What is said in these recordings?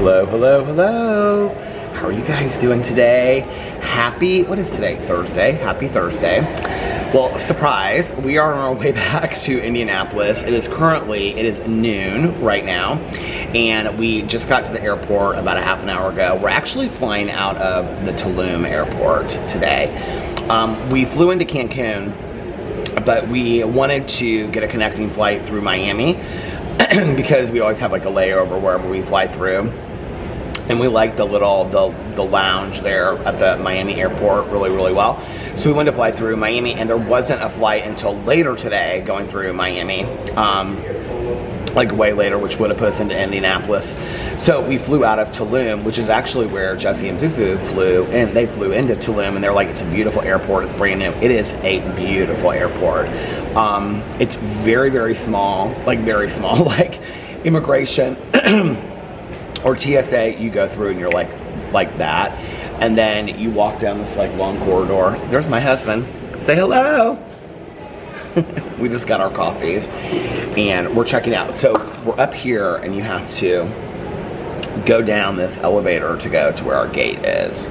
Hello, hello, hello. How are you guys doing today? What is today? Thursday. Happy Thursday. Well, surprise, we are on our way back to Indianapolis. It is noon right now, and we just got to the airport about a half an hour ago. We're actually flying out of the Tulum airport today. We flew into Cancun, but we wanted to get a connecting flight through Miami because we always have like a layover wherever we fly through. And we liked the lounge there at the Miami airport really well. So we wanted to fly through Miami, and there wasn't a flight until later today going through Miami, like way later, which would have put us into Indianapolis. So we flew out of Tulum, which is actually where Jesse and Fufu flew, and they flew into Tulum, and they're like, it's a beautiful airport, it's brand new. It is a beautiful airport. It's very small, like immigration or TSA, you go through and you're like that, and then you walk down this like long corridor. There's my husband. Say hello. We just got our coffees and we're checking out. So we're up here, and you have to go down this elevator to go to where our gate is.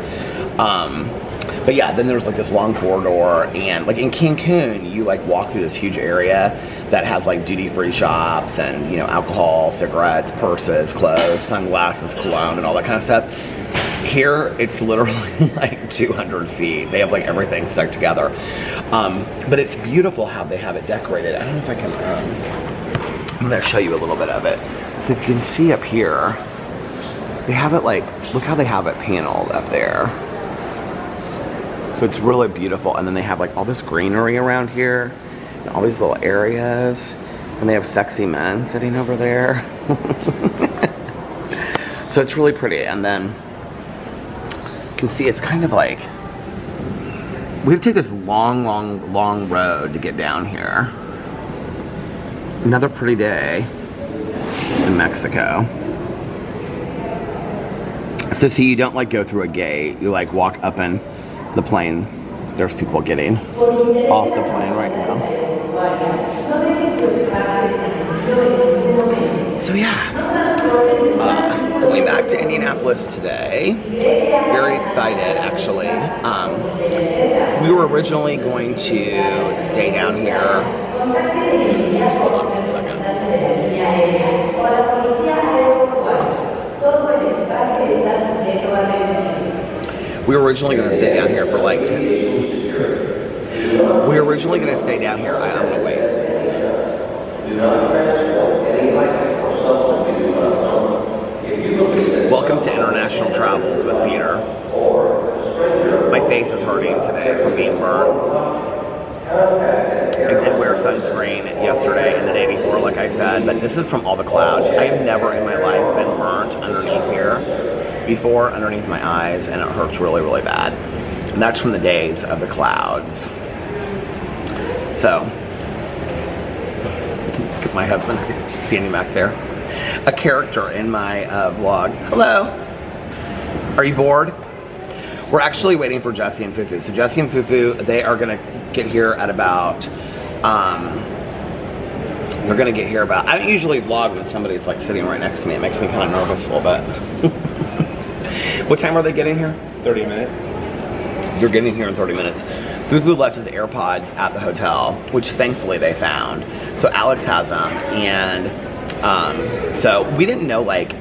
But yeah, then there's like this long corridor, and like in Cancun, you like walk through this huge area that has like duty-free shops and, you know, alcohol, cigarettes, purses, clothes, sunglasses, cologne, and all that kind of stuff. Here, it's literally like 200 feet. They have like everything stuck together. But it's beautiful how they have it decorated. I don't know if I can, I'm gonna show you a little bit of it. So if you can see up here, they have it like, look how they have it paneled up there. So it's really beautiful. And then they have like all this greenery around here, and all these little areas, and they have sexy men sitting over there. So it's really pretty. And then you can see it's kind of like, we have to take this long road to get down here. Another pretty day in Mexico. So see, you don't like go through a gate, you like walk up in the plane. There's people getting off the plane right now. So yeah, going back to Indianapolis today. Very excited, actually. We were originally going to stay down here. Hold on just a second. We were originally going to stay down here for like 10 days. We were originally going to stay down here. I'm going to wait. Welcome to International Travels with Peter. My face is hurting today from being burnt. I did wear sunscreen yesterday and the day before, like I said, but this is from all the clouds. I have never in my life been burnt underneath here before, underneath my eyes, and it hurts really bad. And that's from the days of the clouds. So, my husband standing back there. A character in my vlog. Hello. Are you bored? We're actually waiting for Jesse and Fufu. So Jesse and Fufu, they are gonna get here at about, they're gonna get here about, I don't usually vlog when somebody's like sitting right next to me. It makes me kind of nervous a little bit. What time are they getting here? 30 minutes. They're getting here in 30 minutes. Fufu left his AirPods at the hotel, which thankfully they found. So Alex has them, and so we didn't know, like, you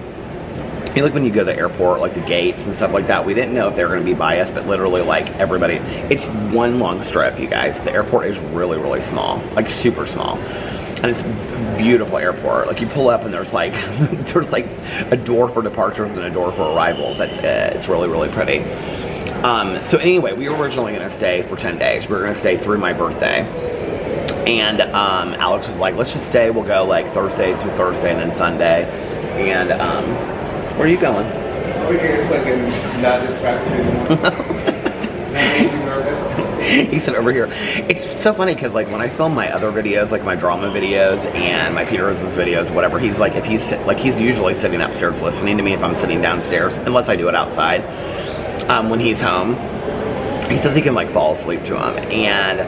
know, like when you go to the airport, like the gates and stuff like that, we didn't know if they were going to be by us, but literally like everybody, it's one long strip, you guys. The airport is really small, like super small. And it's a beautiful airport. Like you pull up and there's like, there's like a door for departures and a door for arrivals. That's it. It's really pretty. So anyway, we were originally going to stay for 10 days. We were going to stay through my birthday. And Alex was like, let's just stay. We'll go like Thursday through Thursday and then Sunday. And where are you going? Over here so I can not distract you. He said over here. It's so funny because like when I film my other videos, like my drama videos and my Peter Rosen's videos, whatever, he's like, if he's he's usually sitting upstairs listening to me if I'm sitting downstairs, unless I do it outside. When he's home, he says he can like fall asleep to him. And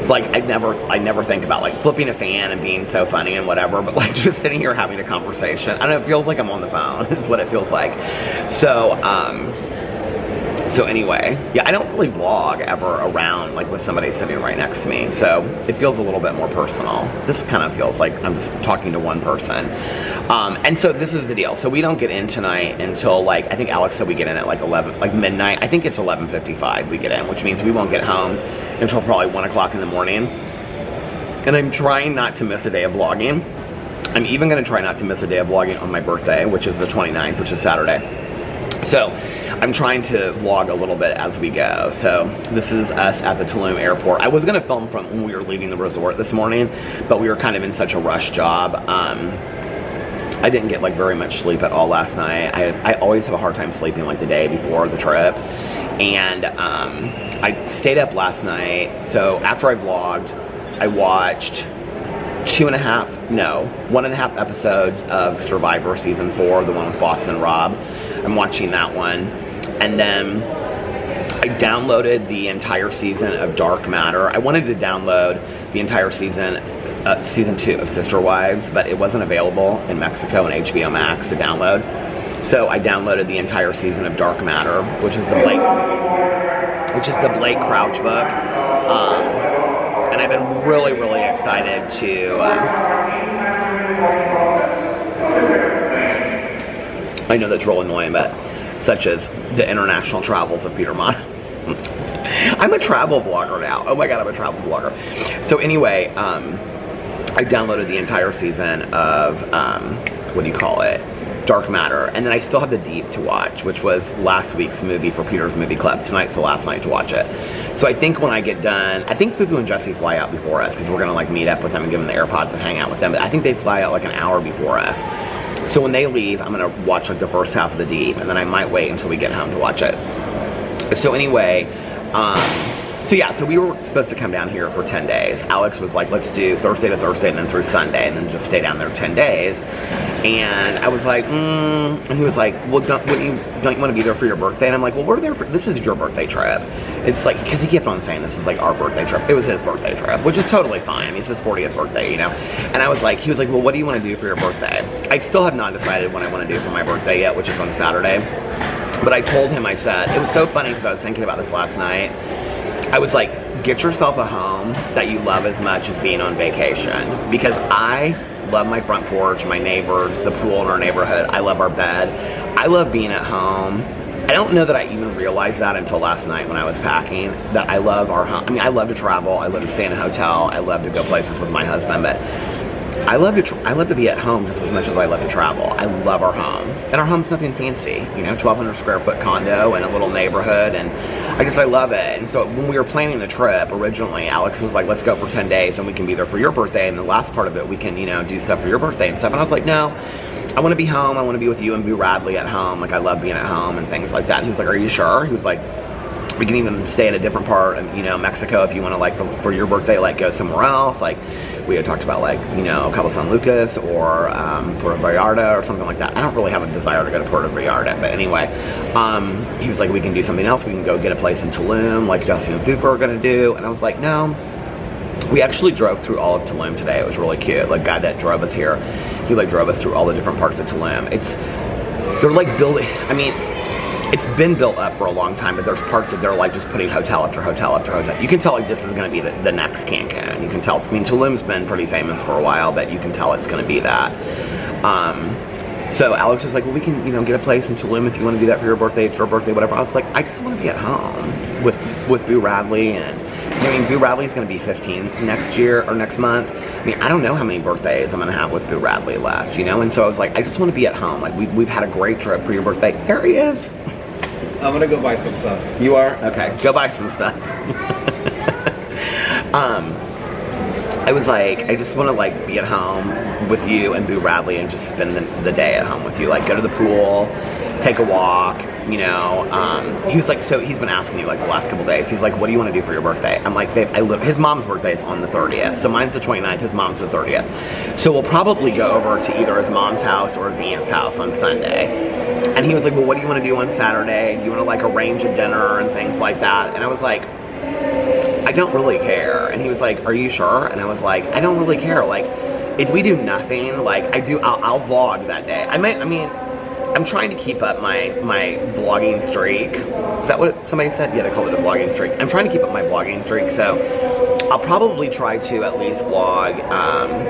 like I never think about like flipping a fan and being so funny and whatever, but like just sitting here having a conversation. I don't know, it feels like I'm on the phone is what it feels like. So anyway, yeah, I don't really vlog ever around like with somebody sitting right next to me. So it feels a little bit more personal. This kind of feels like I'm just talking to one person. And so this is the deal. So we don't get in tonight until like, I think Alex said we get in at like 11, like midnight. I think it's 11:55 we get in, which means we won't get home until probably 1 o'clock in the morning. And I'm trying not to miss a day of vlogging. I'm even gonna try not to miss a day of vlogging on my birthday, which is the 29th, which is Saturday. So I'm trying to vlog a little bit as we go. So this is us at the Tulum airport. I was gonna film from when we were leaving the resort this morning, but we were kind of in such a rush job. I didn't get like very much sleep at all last night. I always have a hard time sleeping like the day before the trip. And I stayed up last night. So after I vlogged, I watched 1.5 episodes of Survivor season 4, the one with Boston Rob. I'm watching that one. And then I downloaded the entire season of Dark Matter. I wanted to download the entire season 2 of Sister Wives, but it wasn't available in Mexico and HBO Max to download. So I downloaded the entire season of Dark Matter, which is the Blake Crouch book. And I've been really, really excited to, I know that's real annoying, but such as the international travels of Peter Monn. I'm a travel vlogger now. Oh my God, I'm a travel vlogger. So anyway, I downloaded the entire season of, Dark Matter. And then I still have The Deep to watch, which was last week's movie for Peter's Movie Club. Tonight's the last night to watch it. So I think when I get done, I think Fufu and Jesse fly out before us because we're gonna like meet up with them and give them the AirPods and hang out with them. But I think they fly out like an hour before us. So when they leave, I'm gonna watch like the first half of The Deep, and then I might wait until we get home to watch it. So anyway, so we were supposed to come down here for 10 days. Alex was like, let's do Thursday to Thursday and then through Sunday and then just stay down there 10 days. And I was like, and he was like, well, don't you want to be there for your birthday? And I'm like, well, we're there for, this is your birthday trip. It's like, because he kept on saying this is like our birthday trip. It was his birthday trip, which is totally fine. I mean, it's his 40th birthday, you know? And I was like, he was like, well, what do you want to do for your birthday? I still have not decided what I want to do for my birthday yet, which is on Saturday. But I told him, I said, it was so funny because I was thinking about this last night. I was like, get yourself a home that you love as much as being on vacation. Because I love my front porch, my neighbors, the pool in our neighborhood. I love our bed. I love being at home. I don't know that I even realized that until last night when I was packing, that I love our home. I mean, I love to travel. I love to stay in a hotel. I love to go places with my husband, but I love to be at home just as much as I love to travel. I love our home. And our home's nothing fancy, you know, 1,200 square foot condo in a little neighborhood, and I love it. And so when we were planning the trip originally, Alex was like, let's go for 10 days and we can be there for your birthday, and the last part of it we can, you know, do stuff for your birthday and stuff. And I was like, no, I want to be home. I want to be with you and Boo Radley at home. Like, I love being at home and things like that. And he was like, are you sure? He was like, we can even stay in a different part of, you know, Mexico if you want to, like, for your birthday, like, go somewhere else. Like, we had talked about, like, you know, Cabo San Lucas or Puerto Vallarta or something like that. I don't really have a desire to go to Puerto Vallarta, but anyway, he was like, we can do something else. We can go get a place in Tulum, like Jesse and Fufu are going to do. And I was like, no. We actually drove through all of Tulum today. It was really cute. Like, guy that drove us here, he, like, drove us through all the different parts of Tulum. They're, like, building, I mean, it's been built up for a long time, but there's parts that they're like just putting hotel after hotel after hotel. You can tell like this is going to be the next Cancun. You can tell, I mean, Tulum's been pretty famous for a while, but you can tell it's going to be that. So Alex was like, well, we can, you know, get a place in Tulum if you want to do that for your birthday, it's your birthday, whatever. I was like, I just want to be at home with Boo Radley. And I mean, Boo Radley's going to be 15 next year or next month. I mean, I don't know how many birthdays I'm going to have with Boo Radley left, you know? And so I was like, I just want to be at home. Like, we've had a great trip for your birthday. There he is. I'm gonna go buy some stuff. You are? Okay, go buy some stuff. I was like, I just want to like be at home with you and Boo Radley and just spend the day at home with you. Like, go to the pool, take a walk, you know. He was like, so he's been asking me like the last couple days. He's like, what do you want to do for your birthday? I'm like, babe, his mom's birthday is on the 30th. So mine's the 29th, his mom's the 30th. So we'll probably go over to either his mom's house or his aunt's house on Sunday. And he was like, well, what do you want to do on Saturday? Do you want to like arrange a dinner and things like that? And I was like, I don't really care. And he was like, are you sure? And I was like, I don't really care. Like, if we do nothing, like, I'll vlog that day. I'm trying to keep up my vlogging streak. Is that what somebody said? Yeah, they called it a vlogging streak. I'm trying to keep up my vlogging streak, so I'll probably try to at least vlog,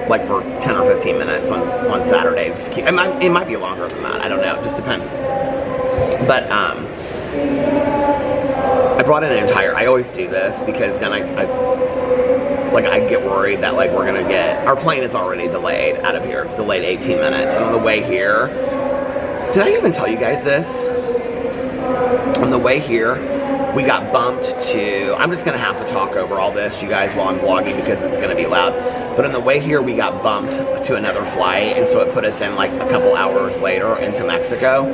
like for 10 or 15 minutes on Saturdays. It might be longer than that. I don't know. It just depends. But, I brought in an entire, I always do this because then I get worried that like we're gonna get, our plane is already delayed out of here. It's delayed 18 minutes. And on the way here, did I even tell you guys this? On the way here, we got bumped to, I'm just gonna have to talk over all this, you guys, while I'm vlogging because it's gonna be loud. But on the way here, we got bumped to another flight, and so it put us in like a couple hours later into Mexico.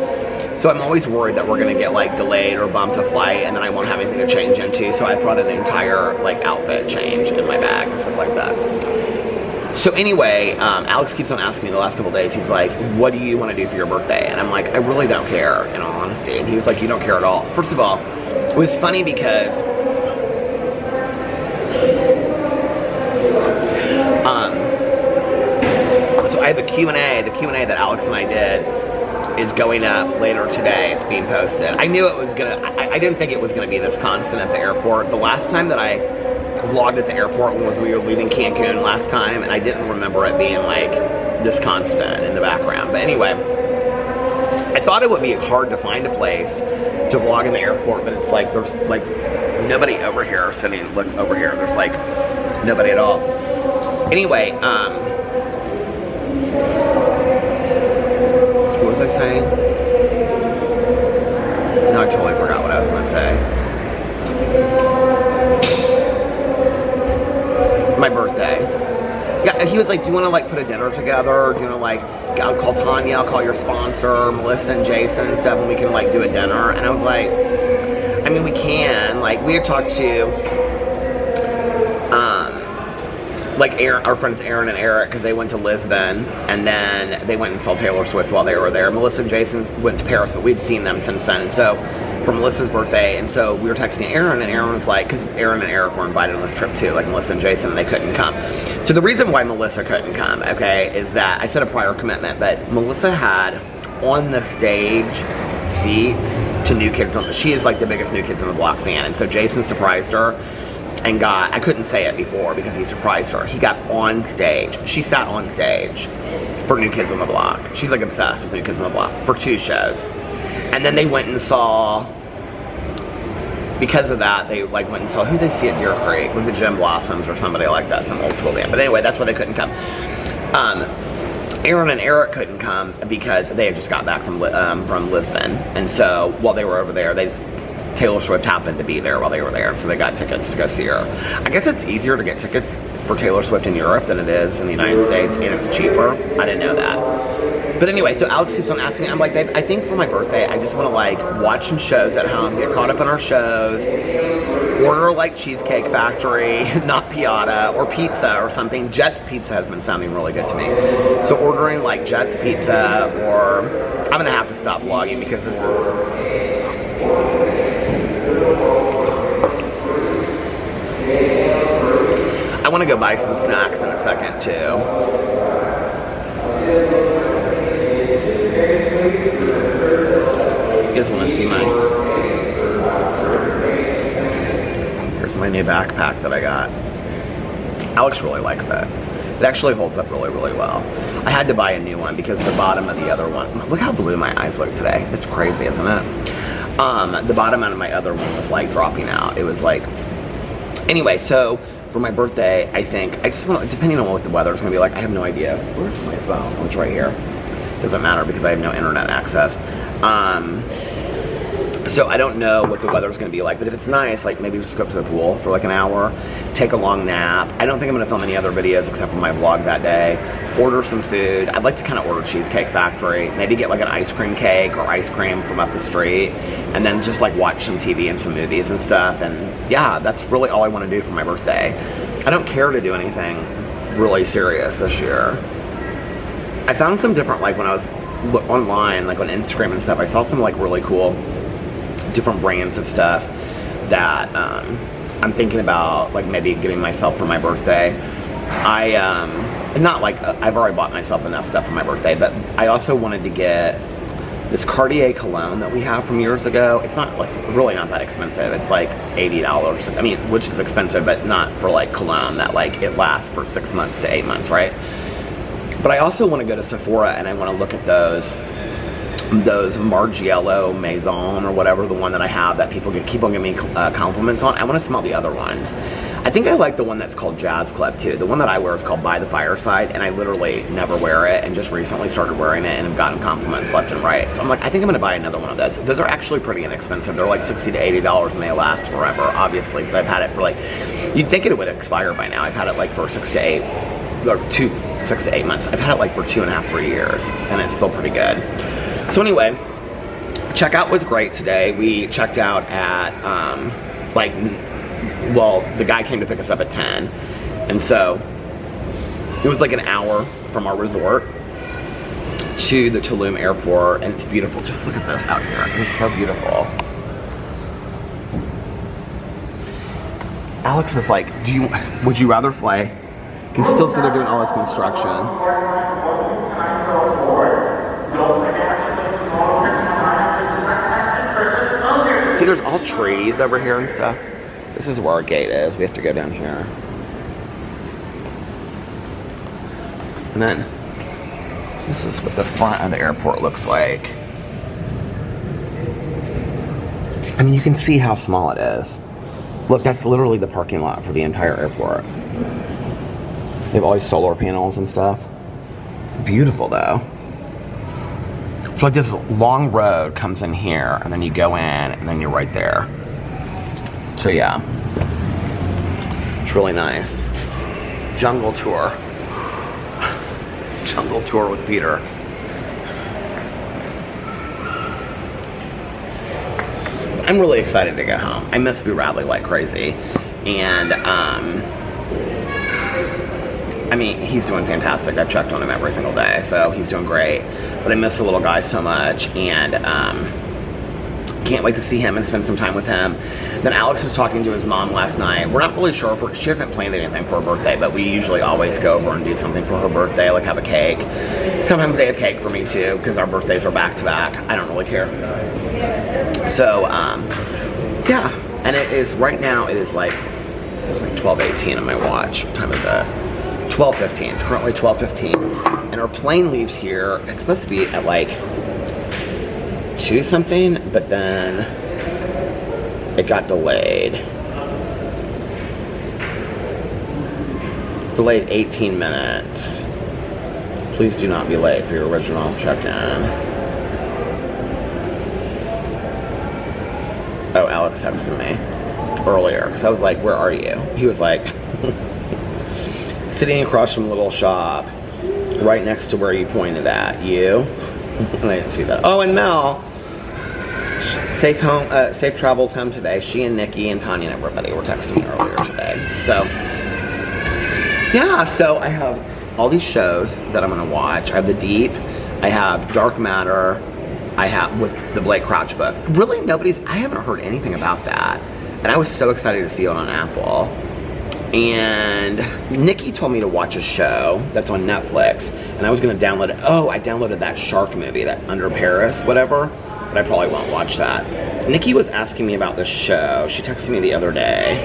So I'm always worried that we're gonna get like delayed or bumped a flight and then I won't have anything to change into. So I brought an entire like outfit change in my bag and stuff like that. So anyway, Alex keeps on asking me the last couple days, he's like, what do you want to do for your birthday? And I'm like, I really don't care, in all honesty. And he was like, you don't care at all. First of all, it was funny because so I have a Q&A. The Q&A that Alex and I did is going up later today. It's being posted. I knew it was gonna, I didn't think it was gonna be this constant at the airport. The last time that I vlogged at the airport was we were leaving Cancun last time, and I didn't remember it being like this constant in the background. But anyway, I thought it would be hard to find a place to vlog in the airport, but it's like there's like nobody over here sitting, look over here, there's like nobody at all. Anyway, what was I saying? No, I totally forgot what I was going to say. My birthday. Yeah, he was like, do you want to like put a dinner together? Do you want to like, I'll call Tanya, I'll call your sponsor, Melissa and Jason and stuff, and we can like do a dinner. And I was like, I mean, we can. Like, we had talked to, like our friends Aaron and Eric, because they went to Lisbon, and then they went and saw Taylor Swift while they were there. Melissa and Jason went to Paris, but we'd seen them since then. So, for Melissa's birthday, and so we were texting Aaron, and Aaron was like, because Aaron and Eric were invited on this trip too, like Melissa and Jason, and they couldn't come. So the reason why Melissa couldn't come, okay, is that I said a prior commitment, but Melissa had on the stage seats to New Kids on the, she is like the biggest New Kids on the Block fan, and so Jason surprised her and got, I couldn't say it before because he surprised her. He got on stage. She sat on stage for New Kids on the Block. She's like obsessed with New Kids on the Block for 2 shows. And then they went and saw, because of that, they like went and saw, who did they see at Deer Creek? Like the Gem Blossoms or somebody like that, some old school band. But anyway, that's why they couldn't come. Aaron and Eric couldn't come because they had just got back from Lisbon. And so while they were over there, Taylor Swift happened to be there while they were there, so they got tickets to go see her. I guess it's easier to get tickets for Taylor Swift in Europe than it is in the United States, and it's cheaper. I didn't know that. But anyway, so Alex keeps on asking me, I'm like, babe, I think for my birthday, I just want to like watch some shows at home, get caught up in our shows, order like Cheesecake Factory, not Piata, or pizza or something. Jet's Pizza has been sounding really good to me. So ordering like Jet's Pizza, or I'm going to have to stop vlogging because this is... I want to go buy some snacks in a second too. You guys want to see here's my new backpack that I got. Alex really likes it. It actually holds up really, really well. I had to buy a new one because the bottom of the other one, look how blue my eyes look today. It's crazy, isn't it? The bottom out of my other one was like dropping out. It was like, anyway, so for my birthday, I think, I just want to, depending on what the weather is going to be like, I have no idea. Where's my phone? Oh, it's right here. Doesn't matter because I have no internet access. So I don't know what the weather's going to be like, but if it's nice, like maybe just go up to the pool for like an hour, take a long nap. I don't think I'm going to film any other videos except for my vlog that day. Order some food. I'd like to kind of order Cheesecake Factory, maybe get like an ice cream cake or ice cream from up the street, and then just like watch some TV and some movies and stuff. And yeah, that's really all I want to do for my birthday. I don't care to do anything really serious this year. I found some different, like when I was online, like on Instagram and stuff, I saw some like really cool different brands of stuff that I'm thinking about like maybe giving myself for my birthday. Not like I've already bought myself enough stuff for my birthday, but I also wanted to get this Cartier cologne that we have from years ago. It's really not that expensive. It's like $80. I mean, which is expensive, but not for like cologne that like it lasts for 6 months to 8 months, right? But I also want to go to Sephora and I want to look at those Margiela Maison or whatever, the one that I have that people keep on giving me compliments on. I want to smell the other ones. I think I like the one that's called Jazz Club too. The one that I wear is called By the Fireside, and I literally never wear it, and just recently started wearing it and have gotten compliments left and right. So I'm like, I think I'm gonna buy another one of those. Those are actually pretty inexpensive. They're like $60 to $80 and they last forever, obviously, because I've had it for like, you'd think it would expire by now. I've had it like for 6 to 8 months. I've had it like for 2.5, 3 years, and it's still pretty good. So anyway, checkout was great today. We checked out at the guy came to pick us up at 10, and so it was like an hour from our resort to the Tulum airport, and it's beautiful. Just look at this out here. It's so beautiful. Alex was like, would you rather fly? You can still see they're doing all this construction. See, there's all trees over here and stuff. This is where our gate is. We have to go down here. And then, this is what the front of the airport looks like. I mean, you can see how small it is. Look, that's literally the parking lot for the entire airport. They have all these solar panels and stuff. It's beautiful, though. So like this long road comes in here, and then you go in, and then you're right there. So yeah, it's really nice. Jungle tour. Jungle tour with Peter. I'm really excited to go home. I miss Boo Radley like crazy, and I mean, he's doing fantastic. I've checked on him every single day, so he's doing great. But I miss the little guy so much, and can't wait to see him and spend some time with him. Then Alex was talking to his mom last night. We're not really sure if she hasn't planned anything for her birthday, but we usually always go over and do something for her birthday, like have a cake. Sometimes they have cake for me too, because our birthdays are back to back. I don't really care. So, yeah. And it is, right now, it is like 12:18 on my watch. What time is that? 12:15. It's currently 12:15. And our plane leaves here. It's supposed to be at like 2 something, but then it got delayed. Delayed 18 minutes. Please do not be late for your original check-in. Oh, Alex texted me earlier, because I was like, where are you? He was like, sitting across from a little shop, right next to where you pointed at. You? And I didn't see that. Oh, and Mel. Safe travels home today. She and Nikki and Tanya and everybody were texting me earlier today. So, yeah, so I have all these shows that I'm going to watch. I have The Deep. I have Dark Matter. I have, with the Blake Crouch book. Really, I haven't heard anything about that. And I was so excited to see it on Apple. And Nikki told me to watch a show that's on Netflix. And I was going to download it. Oh, I downloaded that shark movie, that Under Paris, whatever. But I probably won't watch that. Nikki was asking me about this show. She texted me the other day.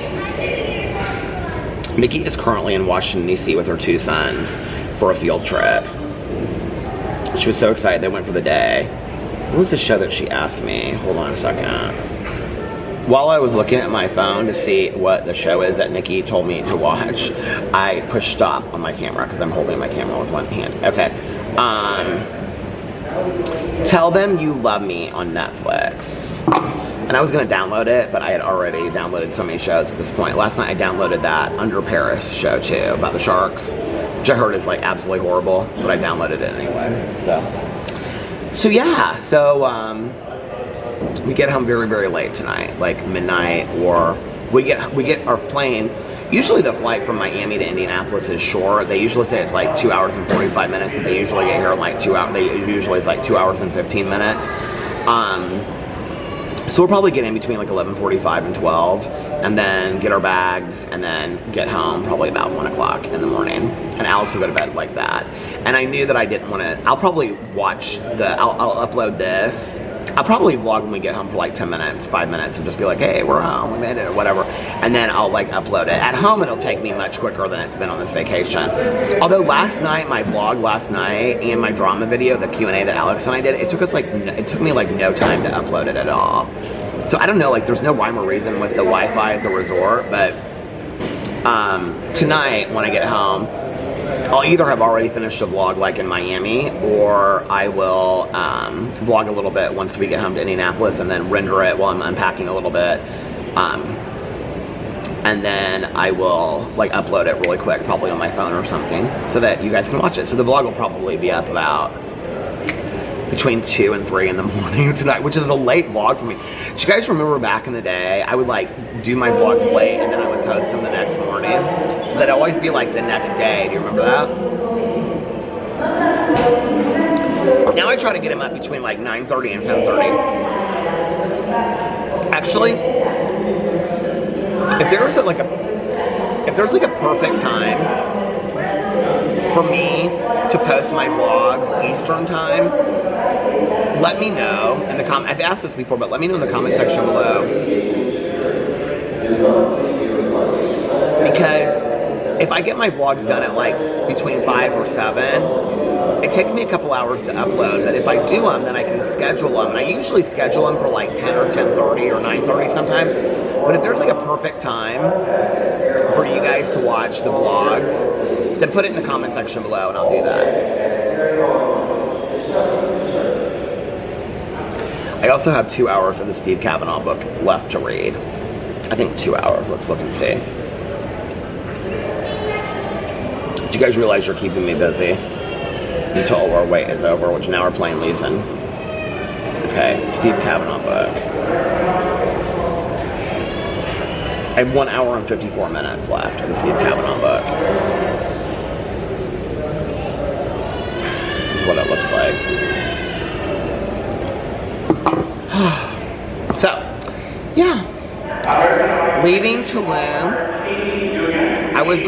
Nikki is currently in Washington, D.C. with her 2 sons for a field trip. She was so excited. They went for the day. What was the show that she asked me? Hold on a second. While I was looking at my phone to see what the show is that Nikki told me to watch, I pushed stop on my camera because I'm holding my camera with one hand. Okay. Tell Them You Love Me on Netflix. And I was going to download it, but I had already downloaded so many shows at this point. Last night I downloaded that Under Paris show too, about the sharks, which I heard is like absolutely horrible, but I downloaded it anyway. So yeah, so we get home very, very late tonight, like midnight, or we get our plane. Usually the flight from Miami to Indianapolis is short. They usually say it's like 2 hours and 45 minutes, but they usually get here in like 2 hours. Usually it's like 2 hours and 15 minutes. So we'll probably get in between like 11:45 and 12, and then get our bags, and then get home probably about 1 o'clock in the morning. And Alex will go to bed like that. And I knew that I didn't want to, I'll probably watch I'll upload this. I'll probably vlog when we get home for like 10 minutes, 5 minutes, and just be like, hey, we're home, we made it, or whatever. And then I'll like upload it. At home, it'll take me much quicker than it's been on this vacation. Although last night, my vlog last night, and my drama video, the Q&A that Alex and I did, it took me like no time to upload it at all. So I don't know, like there's no rhyme or reason with the Wi-Fi at the resort, but tonight when I get home, I'll either have already finished a vlog like in Miami, or I will vlog a little bit once we get home to Indianapolis, and then render it while I'm unpacking a little bit. And then I will like upload it really quick, probably on my phone or something, so that you guys can watch it. So the vlog will probably be up about between 2 and 3 in the morning tonight, which is a late vlog for me. Do you guys remember back in the day, I would like do my vlogs late and then I would post them the next morning? So that'd always be like the next day. Do you remember that? Now I try to get them up between like 9:30 and 10:30. Actually, if there's like a perfect time for me to post my vlogs Eastern time, let me know in the comment. I've asked this before, but let me know in the comment section below. Because if I get my vlogs done at like between 5 or 7, it takes me a couple hours to upload. But if I do them, then I can schedule them. And I usually schedule them for like 10 or 10:30 or 9:30 sometimes. But if there's like a perfect time for you guys to watch the vlogs, then put it in the comment section below and I'll do that. I also have 2 hours of the Steve Kavanaugh book left to read. I think 2 hours. Let's look and see. Do you guys realize you're keeping me busy until our wait is over, which now our plane leaves in? Okay, Steve Kavanaugh book. I have 1 hour and 54 minutes left of the Steve Kavanaugh book. This is what it looks like. So, yeah. Leaving Tulum. I was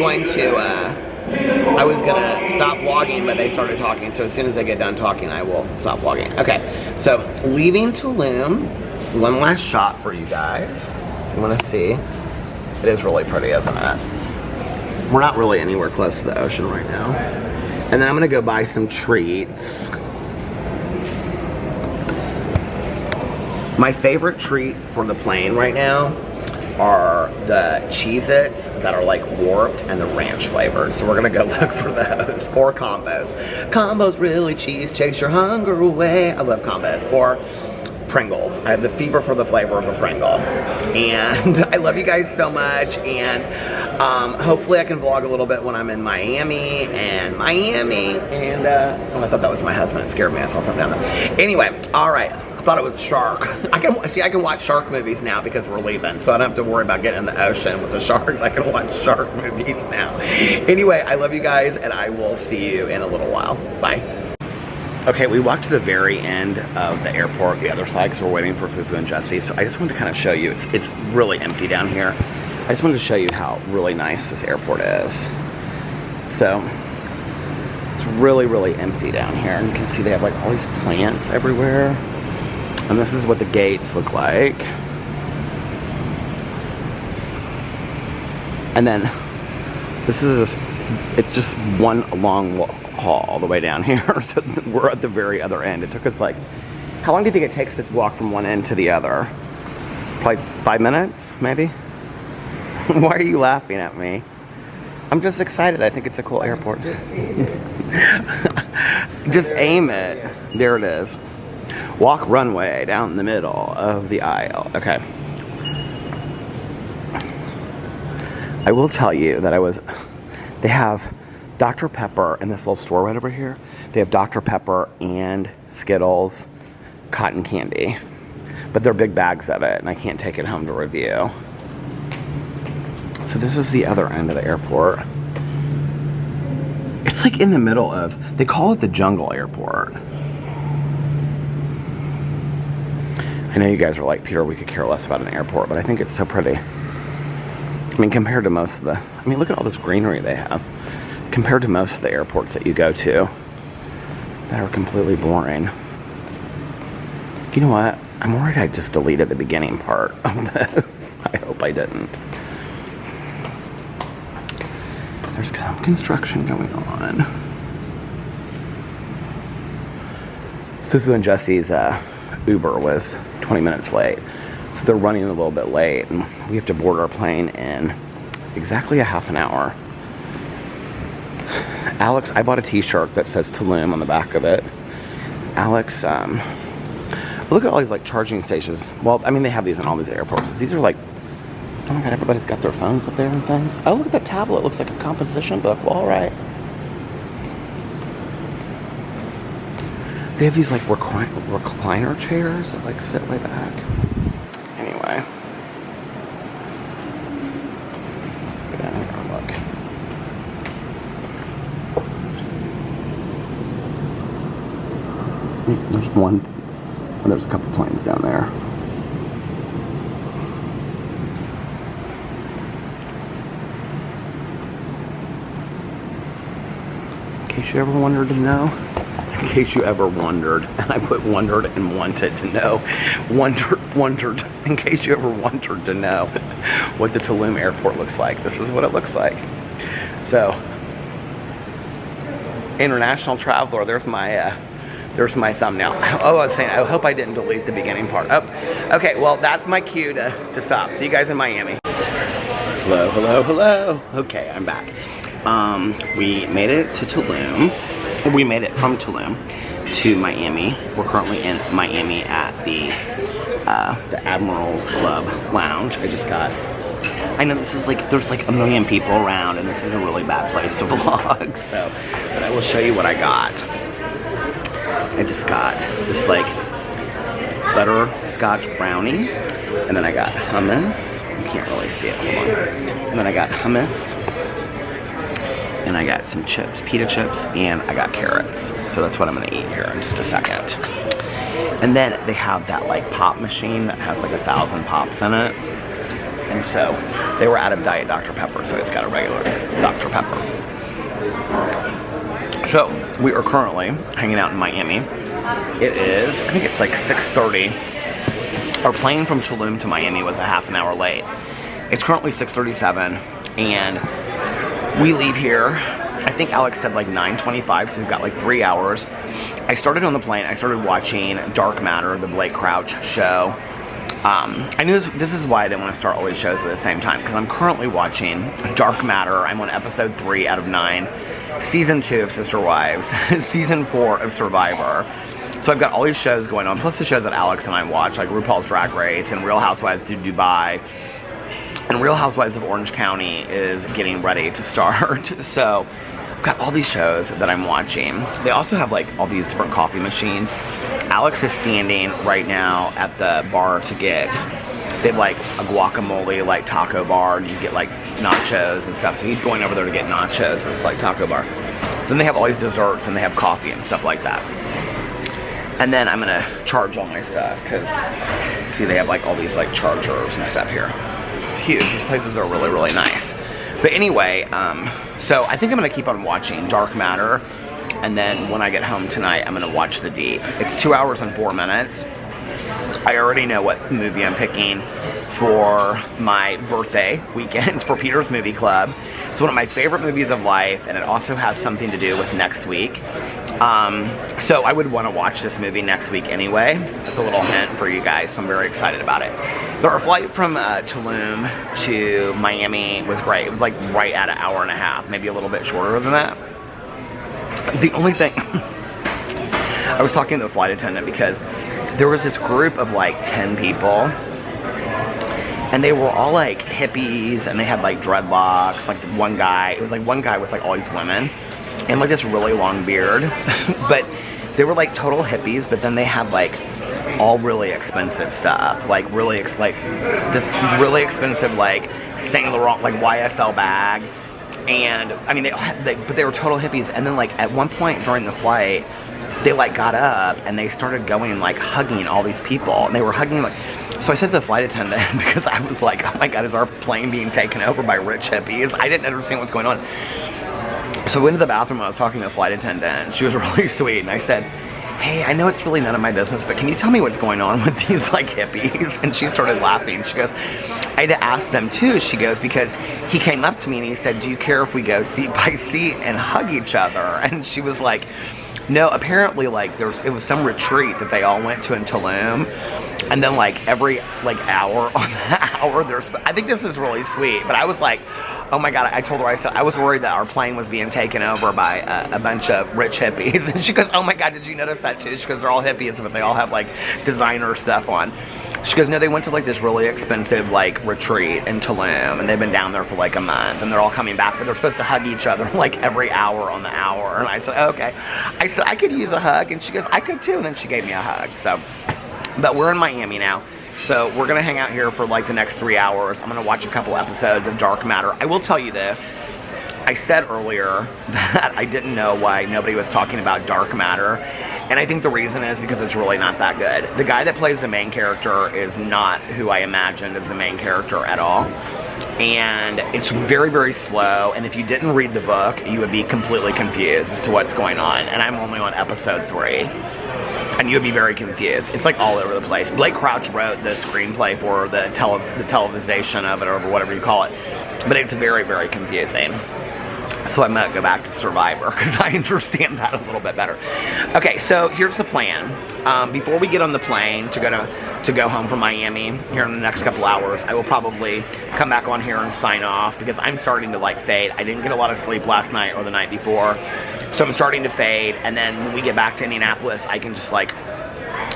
gonna stop vlogging, but they started talking, so as soon as they get done talking, I will stop vlogging. Okay, so leaving Tulum. One last shot for you guys. If you wanna see. It is really pretty, isn't it? We're not really anywhere close to the ocean right now. And then I'm gonna go buy some treats. My favorite treat for the plane right now are the Cheez-Its that are like warped and the ranch flavored. So we're gonna go look for those. Or combos. Combos really cheese, chase your hunger away. I love combos. Or Pringles. I have the fever for the flavor of a Pringle. And I love you guys so much. And hopefully I can vlog a little bit when I'm in Miami. And oh, I thought that was my husband. It scared me. I saw something down there. Anyway, all right. I thought it was a shark. I can watch shark movies now because we're leaving. So I don't have to worry about getting in the ocean with the sharks. I can watch shark movies now. Anyway, I love you guys and I will see you in a little while. Bye. Okay, we walked to the very end of the airport, the other side, because we're waiting for Fufu and Jesse. So I just wanted to kind of show you, it's really empty down here. I just wanted to show you how really nice this airport is. So, it's really, really empty down here. And you can see they have like all these plants everywhere. And this is what the gates look like. And then, it's just one long hall all the way down here. So we're at the very other end. It took us like, how long do you think it takes to walk from one end to the other? Probably 5 minutes, maybe? Why are you laughing at me? I'm just excited. I think it's a cool airport. Just aim it. There it is. Walk runway down the middle of the aisle. Okay. I will tell you that they have Dr. Pepper in this little store right over here. They have Dr. Pepper and Skittles, cotton candy. But they're big bags of it, and I can't take it home to review. So this is the other end of the airport. It's like in the middle of, they call it the jungle airport. I know you guys are like, Peter, we could care less about an airport, but I think it's so pretty. I mean, compared to most of the, I mean, look at all this greenery they have. Compared to most of the airports that you go to that are completely boring. You know what? I'm worried I just deleted the beginning part of this. I hope I didn't. There's some construction going on. Susu and Jesse's Uber was 20 minutes late. So they're running a little bit late, and we have to board our plane in exactly a half an hour. Alex, I bought a t-shirt that says Tulum on the back of it. Alex, look at all these like charging stations. Well, I mean, they have these in all these airports. These are like, oh my God, everybody's got their phones up there and things. Oh, look at that tablet. It looks like a composition book. Well, all right. They have these like recliner chairs that like sit way back. Anyway. Let's go down here and look. There's one. Oh, there's a couple planes down there. In case you ever wanted to know. In case you ever wondered, and I put wondered and wanted to know. Wondered. In case you ever wondered to know what the Tulum airport looks like. This is what it looks like. So, international traveler. There's my thumbnail. Oh, I was saying, I hope I didn't delete the beginning part. Oh, okay, well, that's my cue to stop. See you guys in Miami. Hello, hello, hello. Okay, I'm back. We made it to Tulum. We made it from Tulum to Miami. We're currently in Miami at the Admirals Club Lounge. I know this is like, there's like a million people around, and this is a really bad place to vlog, so, but I will show you what I got. I just got this like butterscotch brownie, and then I got hummus. You can't really see it, hold on. And then I got hummus, and I got some chips, pita chips, and I got carrots. So that's what I'm gonna eat here in just a second. And then they have that like pop machine that has like 1,000 pops in it. And so they were out of Diet Dr. Pepper, so it's got a regular Dr. Pepper. So, we are currently hanging out in Miami. It is, I think it's like 6:30. Our plane from Tulum to Miami was a half an hour late. It's currently 6:37, and we leave here, I think Alex said like 9:25, so we've got like 3 hours. I started on the plane, I started watching Dark Matter, the Blake Crouch show. I knew this is why I didn't want to start all these shows at the same time, because I'm currently watching Dark Matter. I'm on episode 3 out of 9. Season 2 of Sister Wives, Season 4 of Survivor. So I've got all these shows going on, plus the shows that Alex and I watch, like RuPaul's Drag Race and Real Housewives of Dubai. And Real Housewives of Orange County is getting ready to start. So I've got all these shows that I'm watching. They also have like all these different coffee machines. Alex is standing right now at the bar to get, they have like a guacamole like taco bar, and you get like nachos and stuff. So he's going over there to get nachos, and it's like taco bar. Then they have all these desserts, and they have coffee and stuff like that. And then I'm gonna charge all my stuff, because see, they have like all these like chargers and stuff here. It's huge. These places are really, really nice. But anyway, so I think I'm gonna keep on watching Dark Matter, and then when I get home tonight, I'm gonna watch The Deep. It's 2 hours and 4 minutes. I already know what movie I'm picking for my birthday weekend for Peter's Movie Club. It's one of my favorite movies of life, and it also has something to do with next week. So I would want to watch this movie next week anyway. That's a little hint for you guys, so I'm very excited about it. But our flight from Tulum to Miami was great. It was like right at an hour and a half, maybe a little bit shorter than that. The only thing, I was talking to the flight attendant because there was this group of like 10 people, and they were all like hippies, and they had like dreadlocks. Like one guy, it was like one guy with like all these women, and like this really long beard. But they were like total hippies, but then they had like all really expensive stuff, like really like this really expensive like Saint Laurent like YSL bag. And I mean, but they were total hippies. And then like at one point during the flight, they like got up and they started going and like hugging all these people, and they were hugging like. So I said to the flight attendant, because I was like, oh my God, is our plane being taken over by rich hippies? I didn't understand what's going on. So I went to the bathroom, I was talking to the flight attendant. She was really sweet, and I said, hey, I know it's really none of my business, but can you tell me what's going on with these like hippies? And she started laughing. She goes, I had to ask them too. She goes, because he came up to me and he said, do you care if we go seat by seat and hug each other? And she was like, no, apparently like it was some retreat that they all went to in Tulum. And then like every like hour on the hour, I think this is really sweet, but I was like, oh my God, I told her, I said, I was worried that our plane was being taken over by a bunch of rich hippies. And she goes, oh my God, did you notice that too? She goes, they're all hippies, but they all have like designer stuff on. She goes, no, they went to like this really expensive like retreat in Tulum, and they've been down there for like a month, and they're all coming back, but they're supposed to hug each other like every hour on the hour. And I said, okay. I said, I could use a hug. And she goes, I could too. And then she gave me a hug. So, but we're in Miami now. So we're going to hang out here for like the next 3 hours. I'm going to watch a couple episodes of Dark Matter. I will tell you this. I said earlier that I didn't know why nobody was talking about Dark Matter. And I think the reason is because it's really not that good. The guy that plays the main character is not who I imagined as the main character at all. And it's very, very slow. And if you didn't read the book, you would be completely confused as to what's going on. And I'm only on episode 3. And you would be very confused. It's like all over the place. Blake Crouch wrote the screenplay for the televisation of it, or whatever you call it. But it's very, very confusing. So I might go back to Survivor, because I understand that a little bit better. Okay, so here's the plan. Before we get on the plane to go home from Miami here in the next couple hours, I will probably come back on here and sign off, because I'm starting to like fade. I didn't get a lot of sleep last night or the night before, so I'm starting to fade. And then when we get back to Indianapolis, I can just like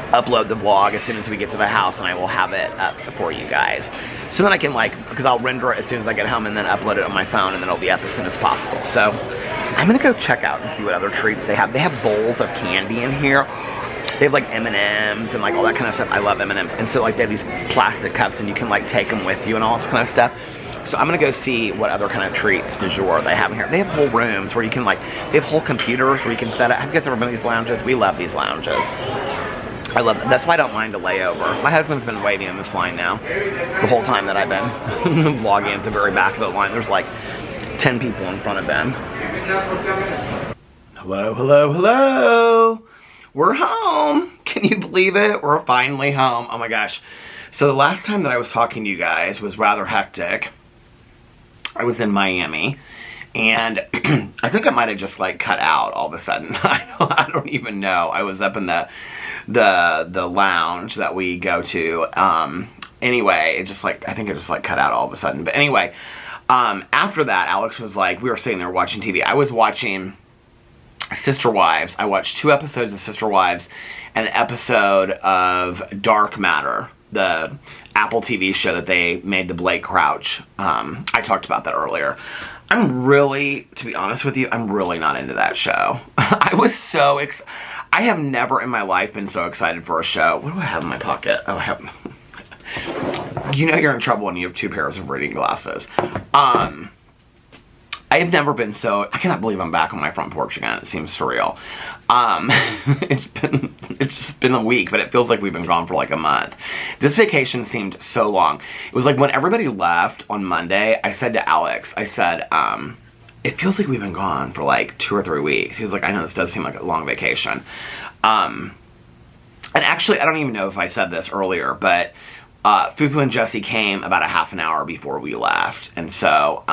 upload the vlog as soon as we get to the house, and I will have it up for you guys. So then I can because I'll render it as soon as I get home and then upload it on my phone, and then it'll be up as soon as possible. So I'm gonna go check out and see what other treats they have. They have bowls of candy in here. They have like M&Ms and like all that kind of stuff. I love M&Ms. And so like they have these plastic cups, and you can like take them with you and all this kind of stuff. So I'm gonna go see what other kind of treats du jour they have in here. They have whole rooms where you can they have whole computers where you can set up. Have you guys ever been to these lounges? We love these lounges. I love it. That's why I don't mind a layover. My husband's been waiting in this line now the whole time that I've been vlogging at the very back of the line. There's like 10 people in front of them. Hello, hello, hello. We're home. Can you believe it? We're finally home. Oh my gosh. So the last time that I was talking to you guys was rather hectic. I was in Miami. And I think I might have just like cut out all of a sudden. I don't even know. I was up in the lounge that we go to. Anyway, it just like, I think it just like cut out all of a sudden. But anyway, after that, Alex was like, we were sitting there watching TV. I was watching Sister Wives. I watched 2 episodes of Sister Wives and an episode of Dark Matter, the Apple TV show that they made the Blake Crouch. I talked about that earlier. I'm really, to be honest with you, I'm really not into that show. I was so I have never in my life been so excited for a show. What do I have in my pocket? Oh, I have... You know you're in trouble when you have 2 pairs of reading glasses. I have never been so... I cannot believe I'm back on my front porch again. It seems surreal. It's just been a week, but it feels like we've been gone for like a month. This vacation seemed so long. It was like when everybody left on Monday, I said to Alex, I said, it feels like we've been gone for like 2 or 3 weeks. He was like, I know this does seem like a long vacation. And actually, I don't even know if I said this earlier, but Fufu and Jesse came about a half an hour before we left. And so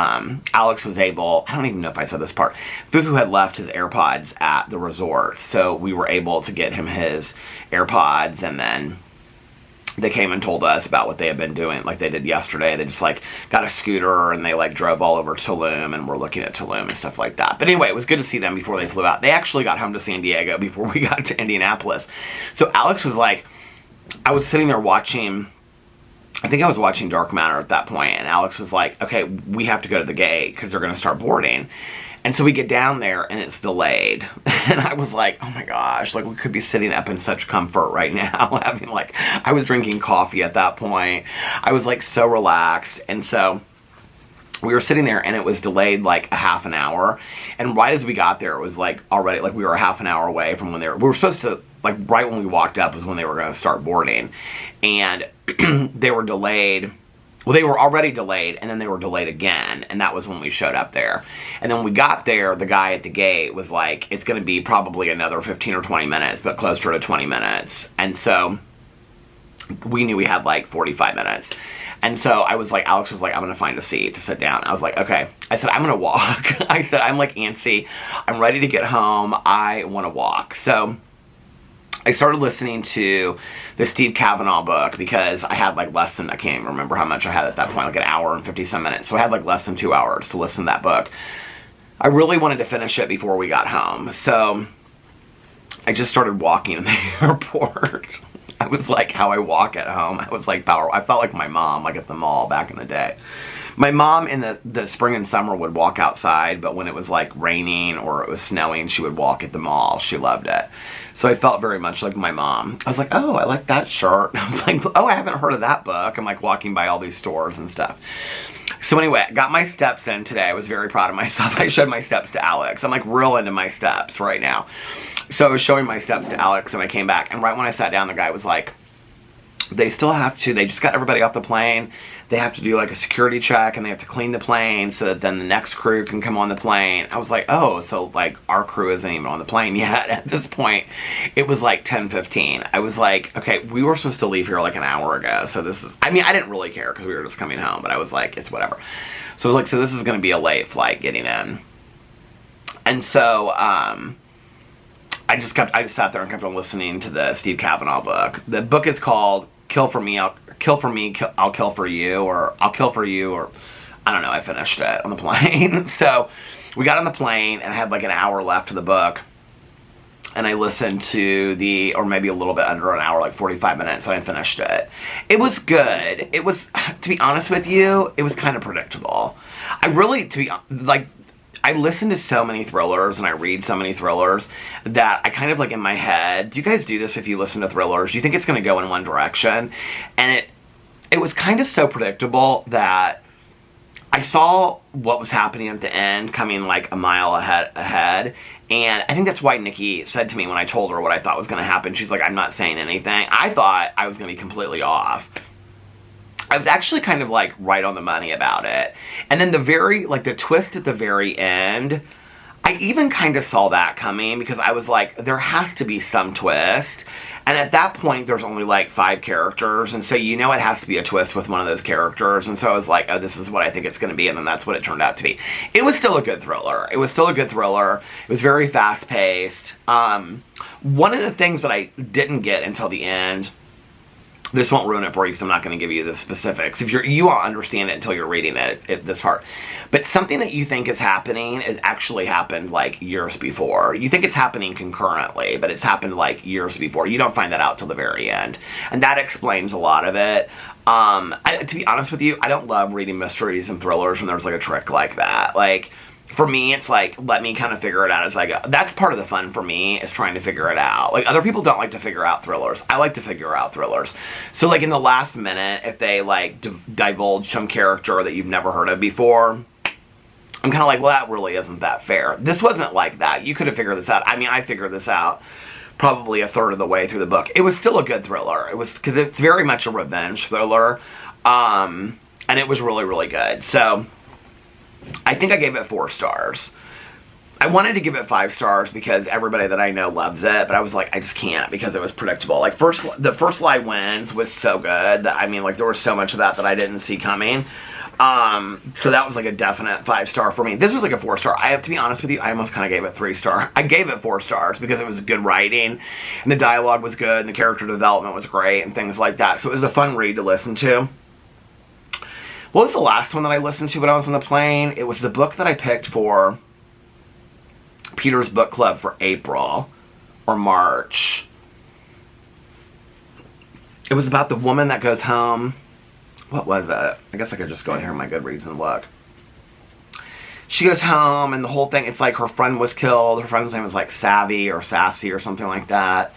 Alex was able, I don't even know if I said this part, Fufu had left his AirPods at the resort. So we were able to get him his AirPods, and then they came and told us about what they had been doing like they did yesterday. They just like got a scooter and they like drove all over Tulum, and we're looking at Tulum and stuff like that. But anyway, it was good to see them before they flew out. They actually got home to San Diego before we got to Indianapolis. So Alex was like, I was sitting there watching, I think I was watching Dark Matter at that point, and Alex was like, okay, we have to go to the gate because they're going to start boarding. And so we get down there and it's delayed. And I was like, oh my gosh, like we could be sitting up in such comfort right now. Having like, I was drinking coffee at that point. I was like so relaxed. And so we were sitting there and it was delayed like a half an hour, and right as we got there it was like already like we were a half an hour away from when we were supposed to, like right when we walked up was when they were going to start boarding, and they were delayed. Well, they were already delayed, and then they were delayed again, and that was when we showed up there. And then when we got there, the guy at the gate was like, it's going to be probably another 15 or 20 minutes, but closer to 20 minutes. And so we knew we had like 45 minutes. And so I was like, Alex was like, I'm going to find a seat to sit down. I was like, okay. I said, I'm going to walk. I said, I'm like antsy. I'm ready to get home. I want to walk. So I started listening to the Steve Kavanaugh book because I had like less than, I can't even remember how much I had at that point, like an hour and 50 some minutes. So I had like less than 2 hours to listen to that book. I really wanted to finish it before we got home. So I just started walking in the airport. I was like how I walk at home. I was like power. I felt like my mom, like at the mall back in the day. My mom in the spring and summer would walk outside, but when it was like raining or it was snowing, she would walk at the mall. She loved it. So I felt very much like my mom. I was like, oh, I like that shirt. I was like, oh, I haven't heard of that book. I'm like walking by all these stores and stuff. So anyway, I got my steps in today. I was very proud of myself. I showed my steps to Alex. I'm like real into my steps right now. So I was showing my steps to Alex and I came back, and right when I sat down, the guy was like, they still have to, they just got everybody off the plane. They have to do like a security check and they have to clean the plane so that then the next crew can come on the plane. I was like, oh, so like our crew isn't even on the plane yet. At this point, it was like 10:15. I was like, okay, we were supposed to leave here like an hour ago. So this is, I mean, I didn't really care because we were just coming home, but I was like, it's whatever. So I was like, so this is going to be a late flight getting in. And so, I just sat there and kept on listening to the Steve Kavanaugh book. The book is called Kill for Me, I'll Kill for You, or I'll Kill for You, or I don't know, I finished it on the plane. So we got on the plane and I had like an hour left of the book, and I listened to or maybe a little bit under an hour, like 45 minutes, and I finished it. It was good. It was, to be honest with you, it was kind of predictable. I listen to so many thrillers and I read so many thrillers that I kind of like in my head, do you guys do this if you listen to thrillers? You think it's going to go in one direction? And it was kind of so predictable that I saw what was happening at the end coming like a mile ahead. And I think that's why Nikki said to me when I told her what I thought was going to happen, she's like, I'm not saying anything. I thought I was going to be completely off. I was actually kind of like right on the money about it. And then the twist at the very end, I even kind of saw that coming because I was like, there has to be some twist. And at that point, there's only like 5 characters. And so you know it has to be a twist with one of those characters. And so I was like, oh, this is what I think it's going to be. And then that's what it turned out to be. It was still a good thriller. It was very fast paced. One of the things that I didn't get until the end, this won't ruin it for you because I'm not going to give you the specifics. You won't understand it until you're reading it, this part. But something that you think is happening is actually happened like years before. You think it's happening concurrently, but it's happened like years before. You don't find that out till the very end. And that explains a lot of it. To be honest with you, I don't love reading mysteries and thrillers when there's like a trick like that. Like, for me, it's like, let me kind of figure it out as I go. That's part of the fun for me, is trying to figure it out. Like, other people don't like to figure out thrillers. I like to figure out thrillers. So, like, in the last minute, if they, like, divulge some character that you've never heard of before, I'm kind of like, well, that really isn't that fair. This wasn't like that. You could have figured this out. I mean, I figured this out probably a third of the way through the book. It was still a good thriller. It was, because it's very much a revenge thriller. And it was really, really good. So I think I gave it 4 stars. I wanted to give it 5 stars because everybody that I know loves it, but I was like, I just can't because it was predictable. Like, the first lie wins was so good that, I mean, like, there was so much of that I didn't see coming. So that was like a definite 5 star for me. This was like a 4 star. I have to be honest with you, I almost kind of gave it 3 star. I gave it 4 stars because it was good writing and the dialogue was good and the character development was great and things like that. So it was a fun read to listen to. What was the last one that I listened to when I was on the plane? It was the book that I picked for Peter's book club for April or March. It was about the woman that goes home. What was it? I guess I could just go in here in my Goodreads and look. She goes home and the whole thing, it's like her friend was killed. Her friend's name was like Savvy or Sassy or something like that.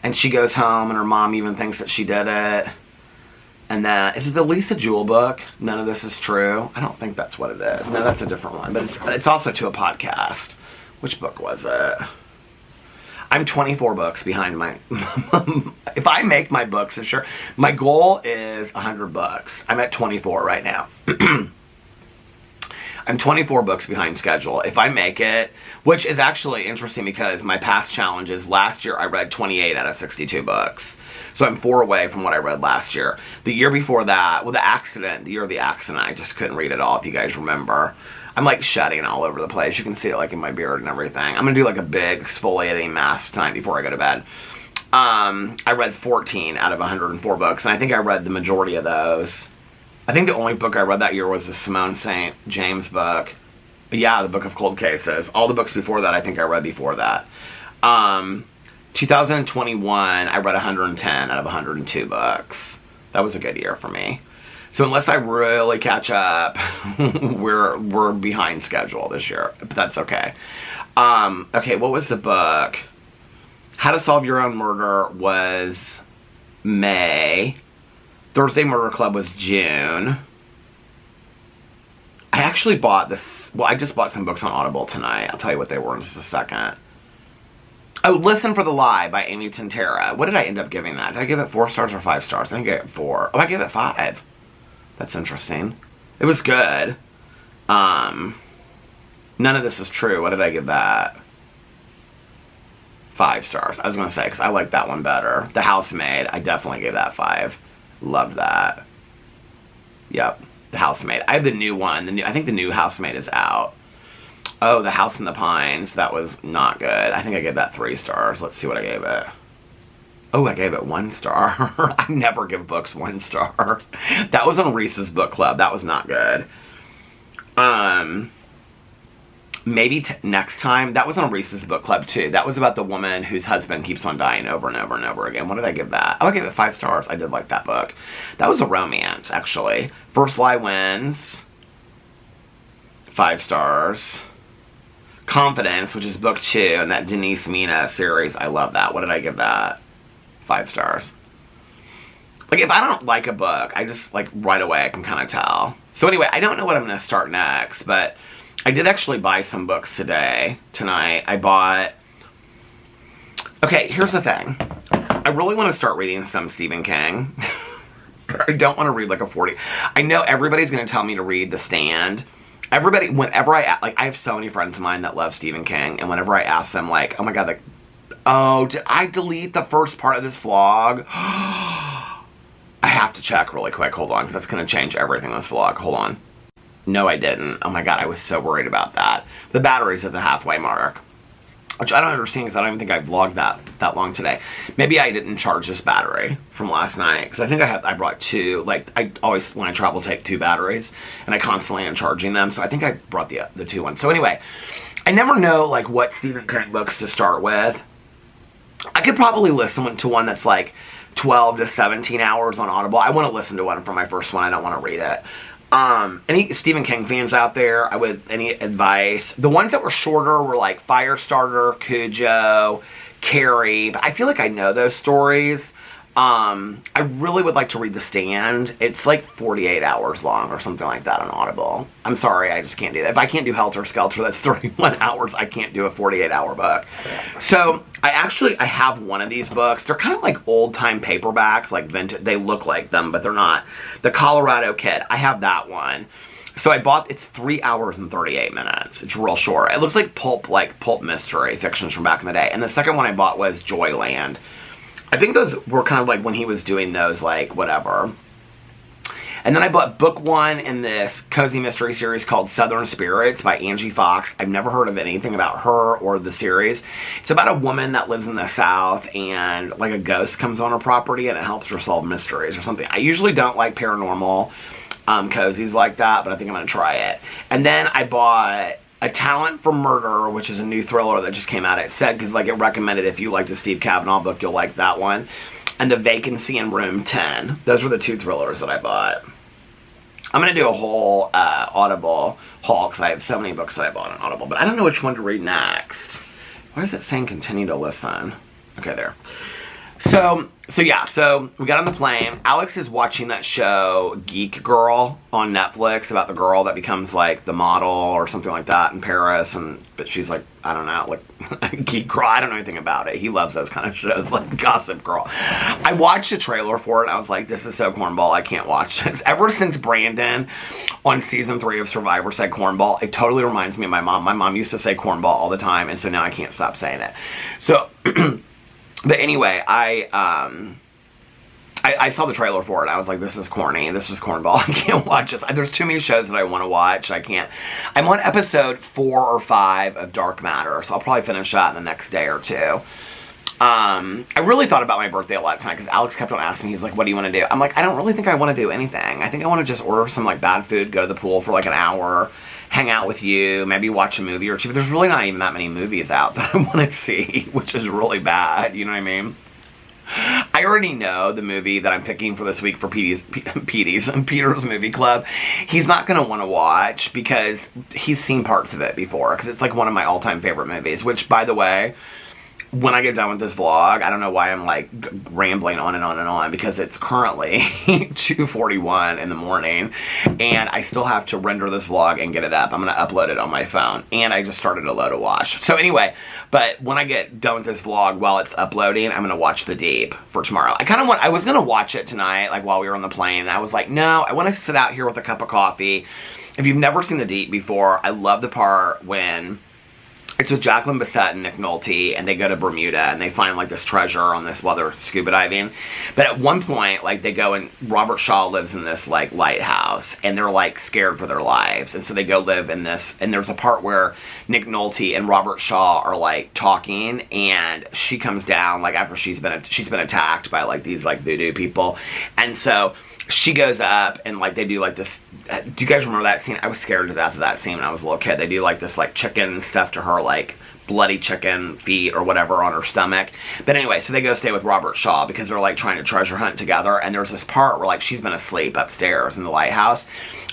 And she goes home and her mom even thinks that she did it. And then, is it the Lisa Jewell book? None of This Is True? I don't think that's what it is. No, that's a different one. But it's also to a podcast. Which book was it? I'm 24 books behind my... If I make my books this year, my goal is 100 books. I'm at 24 right now. I'm 24 books behind schedule. If I make it, which is actually interesting because my past challenges, last year I read 28 out of 62 books. So I'm 4 away from what I read last year. The year before that, well, the year of the accident, I just couldn't read it all, if you guys remember. I'm like shedding all over the place. You can see it like in my beard and everything. I'm gonna do like a big exfoliating mask tonight before I go to bed. I read 14 out of 104 books, and I think I read the majority of those. I think the only book I read that year was the Simone St. James book. Yeah, the Book of Cold Cases. All the books before that, I think I read before that. 2021, I read 110 out of 102 books. That was a good year for me. So unless I really catch up, we're behind schedule this year. But that's okay. Okay, what was the book? How to Solve Your Own Murder was May. Thursday Murder Club was June. I actually bought this... Well, I just bought some books on Audible tonight. I'll tell you what they were in just a second. Oh, Listen for the Lie by Amy Tintera. What did I end up giving that? Did I give it 4 stars or 5 stars? I think I gave it 4. Oh, I gave it 5. That's interesting. It was good. None of This Is True. What did I give that? 5 stars. I was going to say, because I like that one better. The Housemaid. I definitely gave that 5. Loved that. Yep. The Housemaid. I have the new one. I think the new Housemaid is out. Oh, The House in the Pines. That was not good. I think I gave that 3 stars. Let's see what I gave it. Oh, I gave it 1 star. I never give books 1 star. That was on Reese's Book Club. That was not good. Maybe next time. That was on Reese's Book Club too. That was about the woman whose husband keeps on dying over and over and over again. What did I give that? Oh, I gave it 5 stars. I did like that book. That was a romance, actually. First Lie Wins. 5 stars. Confidence, which is book 2 in that Denise Mina series. I love that. What did I give that? 5 stars. Like, if I don't like a book, I just, like, right away I can kind of tell. So anyway, I don't know what I'm going to start next, but I did actually buy some books tonight. I bought... Okay, here's the thing. I really want to start reading some Stephen King. I don't want to read, like, a 40... I know everybody's going to tell me to read The Stand. Everybody, whenever I have so many friends of mine that love Stephen King, and whenever I ask them, like, oh my god, like, oh, did I delete the first part of this vlog? I have to check really quick. Hold on, because that's going to change everything in this vlog. Hold on. No, I didn't. Oh my god, I was so worried about that. The battery's at the halfway mark. Which I don't understand, because I don't even think I vlogged that long today. Maybe I didn't charge this battery from last night, because I think I brought 2. Like, I always, when I travel, take 2 batteries, and I constantly am charging them, so I think I brought the 2 ones. So anyway, I never know, like, what Stephen King books to start with. I could probably listen to one that's, like, 12 to 17 hours on Audible. I want to listen to one for my first one. I don't want to read it. Any Stephen King fans out there, any advice? The ones that were shorter were like Firestarter, Cujo, Carrie, but I feel like I know those stories. I really would like to read The Stand. It's like 48 hours long or something like that on Audible. I'm sorry, I just can't do that. If I can't do Helter Skelter, that's 31 hours. I can't do a 48-hour book. So, I have one of these books. They're kind of like old-time paperbacks, like vintage. They look like them, but they're not. The Colorado Kid. I have that one. So it's 3 hours and 38 minutes. It's real short. It looks like pulp mystery fictions from back in the day. And the second one I bought was Joyland. I think those were kind of like when he was doing those, like, whatever. And then I bought book 1 in this cozy mystery series called Southern Spirits by Angie Fox. I've never heard of anything about her or the series. It's about a woman that lives in the South, and, like, a ghost comes on her property and it helps her solve mysteries or something. I usually don't like paranormal cozies like that, but I think I'm going to try it. And then I bought A Talent for Murder, which is a new thriller that just came out. It said, because, like, it recommended if you like the Steve Kavanaugh book, you'll like that one. And The Vacancy in Room 10. Those were the 2 thrillers that I bought. I'm going to do a whole Audible haul, because I have so many books that I bought on Audible. But I don't know which one to read next. Why is it saying continue to listen? Okay, there. So yeah, so we got on the plane. Alex is watching that show Geek Girl on Netflix about the girl that becomes like the model or something like that in Paris, but she's like, I don't know, like Geek Girl. I don't know anything about it. He loves those kind of shows, like Gossip Girl. I watched a trailer for it and I was like, this is so cornball, I can't watch this. Ever since Brandon on season 3 of Survivor said cornball, it totally reminds me of my mom. My mom used to say cornball all the time, and so now I can't stop saying it. So but anyway, I saw the trailer for it. I was like, this is corny. This is cornball. I can't watch this. There's too many shows that I want to watch. I can't. I'm on episode 4 or 5 of Dark Matter, so I'll probably finish that in the next day or two. I really thought about my birthday a lot tonight because Alex kept on asking me, he's like, what do you want to do? I'm like, I don't really think I want to do anything. I think I want to just order some like bad food, go to the pool for like an hour, hang out with you, maybe watch a movie or two. But there's really not even that many movies out that I want to see, which is really bad. You know what I mean? I already know the movie that I'm picking for this week for Peter's Movie Club. He's not going to want to watch because he's seen parts of it before. Because it's like one of my all-time favorite movies. Which, by the way, when I get done with this vlog, I don't know why I'm like rambling on and on and on, because it's currently 2:41 in the morning and I still have to render this vlog and get it up. I'm going to upload it on my phone, and I just started a load of wash. So anyway, but when I get done with this vlog, while it's uploading, I'm going to watch The Deep for tomorrow. I was going to watch it tonight, like while we were on the plane, and I was like, no, I want to sit out here with a cup of coffee. If you've never seen The Deep before, I love the part when it's with Jacqueline Bisset and Nick Nolte, and they go to Bermuda, and they find, like, this treasure on this while they're scuba diving. But at one point, like, they go and Robert Shaw lives in this, like, lighthouse, and they're, like, scared for their lives. And so they go live in this, and there's a part where Nick Nolte and Robert Shaw are, like, talking, and she comes down, like, after she's been attacked by, like, these, like, voodoo people. And so she goes up, and, like, they do, like, this. Do you guys remember that scene? I was scared to death of that scene when I was a little kid. They do, like, this, like, chicken stuff to her, like, bloody chicken feet or whatever on her stomach. But anyway, so they go stay with Robert Shaw because they're, like, trying to treasure hunt together. And there's this part where, like, she's been asleep upstairs in the lighthouse,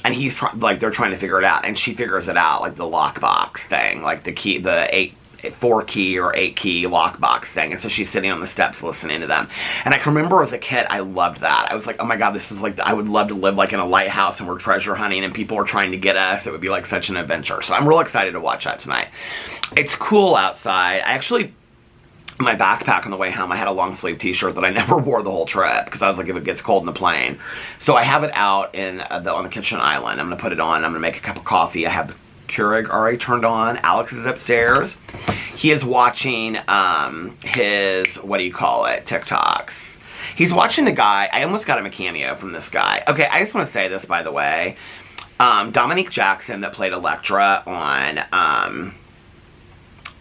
and he's they're trying to figure it out. And she figures it out, like, the lockbox thing, like, the key, the 4-key or 8-key lockbox thing. And so she's sitting on the steps listening to them. And I can remember as a kid, I loved that. I was like, oh my god, this is like, I would love to live like in a lighthouse and we're treasure hunting and people are trying to get us. It would be like such an adventure. So I'm real excited to watch that tonight. It's cool outside. I actually, in my backpack on the way home, I had a long sleeve t-shirt that I never wore the whole trip because I was like, if it gets cold in the plane. So I have it out on the kitchen island. I'm going to put it on. I'm going to make a cup of coffee. I have the Keurig already turned on. Alex is upstairs. He is watching his, what do you call it, TikToks. He's watching the guy. I almost got him a cameo from this guy. Okay, I just want to say this, by the way. Dominique Jackson, that played Electra on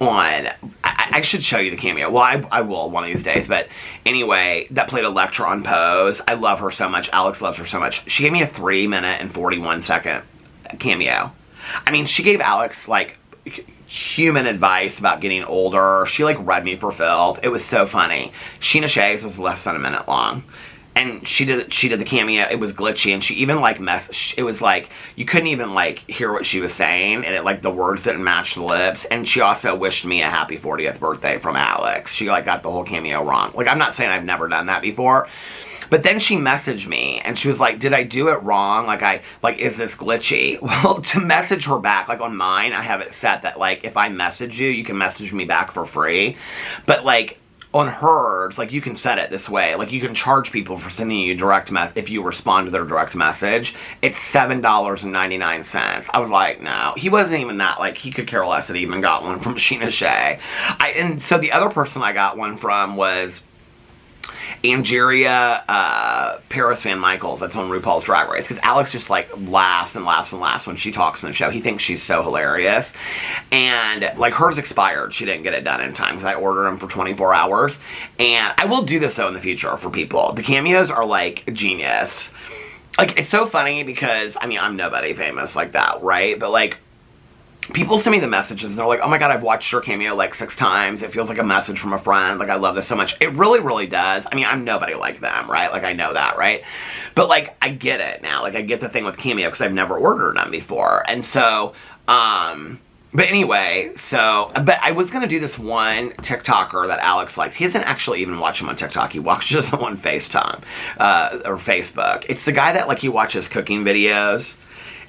I should show you the cameo. Well, I will one of these days. But anyway, that played Electra on Pose. I love her so much. Alex loves her so much. She gave me a 3-minute and 41-second cameo. I mean, she gave Alex, like, human advice about getting older. She, like, read me for filth. It was so funny. Sheena Shay's was less than a minute long. And she did the cameo. It was glitchy, and she even, like, it was, like, you couldn't even, like, hear what she was saying, and it, like, the words didn't match the lips. And she also wished me a happy 40th birthday from Alex. She, like, got the whole cameo wrong. Like, I'm not saying I've never done that before. But then she messaged me, and she was like, did I do it wrong? Like, is this glitchy? Well, to message her back, like, on mine, I have it set that, like, if I message you, you can message me back for free. But, like, on hers, like, you can set it this way. Like, you can charge people for sending you direct if you respond to their direct message. It's $7.99. I was like, no. He wasn't even that, like, he could care less that he even got one from Sheena Shay. And so the other person I got one from was Angeria Paris Van Michaels, that's on RuPaul's Drag Race, because Alex just, like, laughs and laughs and laughs when she talks in the show. He thinks she's so hilarious. And, like, hers expired. She didn't get it done in time because I ordered them for 24 hours. And I will do this, though, in the future for people. The cameos are, like, genius. Like, it's so funny because, I mean, I'm nobody famous like that, right? But, like, people send me the messages and they're like, oh my god, I've watched your cameo like 6 times. It feels like a message from a friend. Like, I love this so much. It really, really does. I mean, I'm nobody like them, right? Like, I know that, right? But, like, I get it now. Like, I get the thing with cameo because I've never ordered them before. And so, But anyway, but I was gonna do this one TikToker that Alex likes. He doesn't actually even watch him on TikTok. He watches him on FaceTime, or Facebook. It's the guy that, like, he watches cooking videos,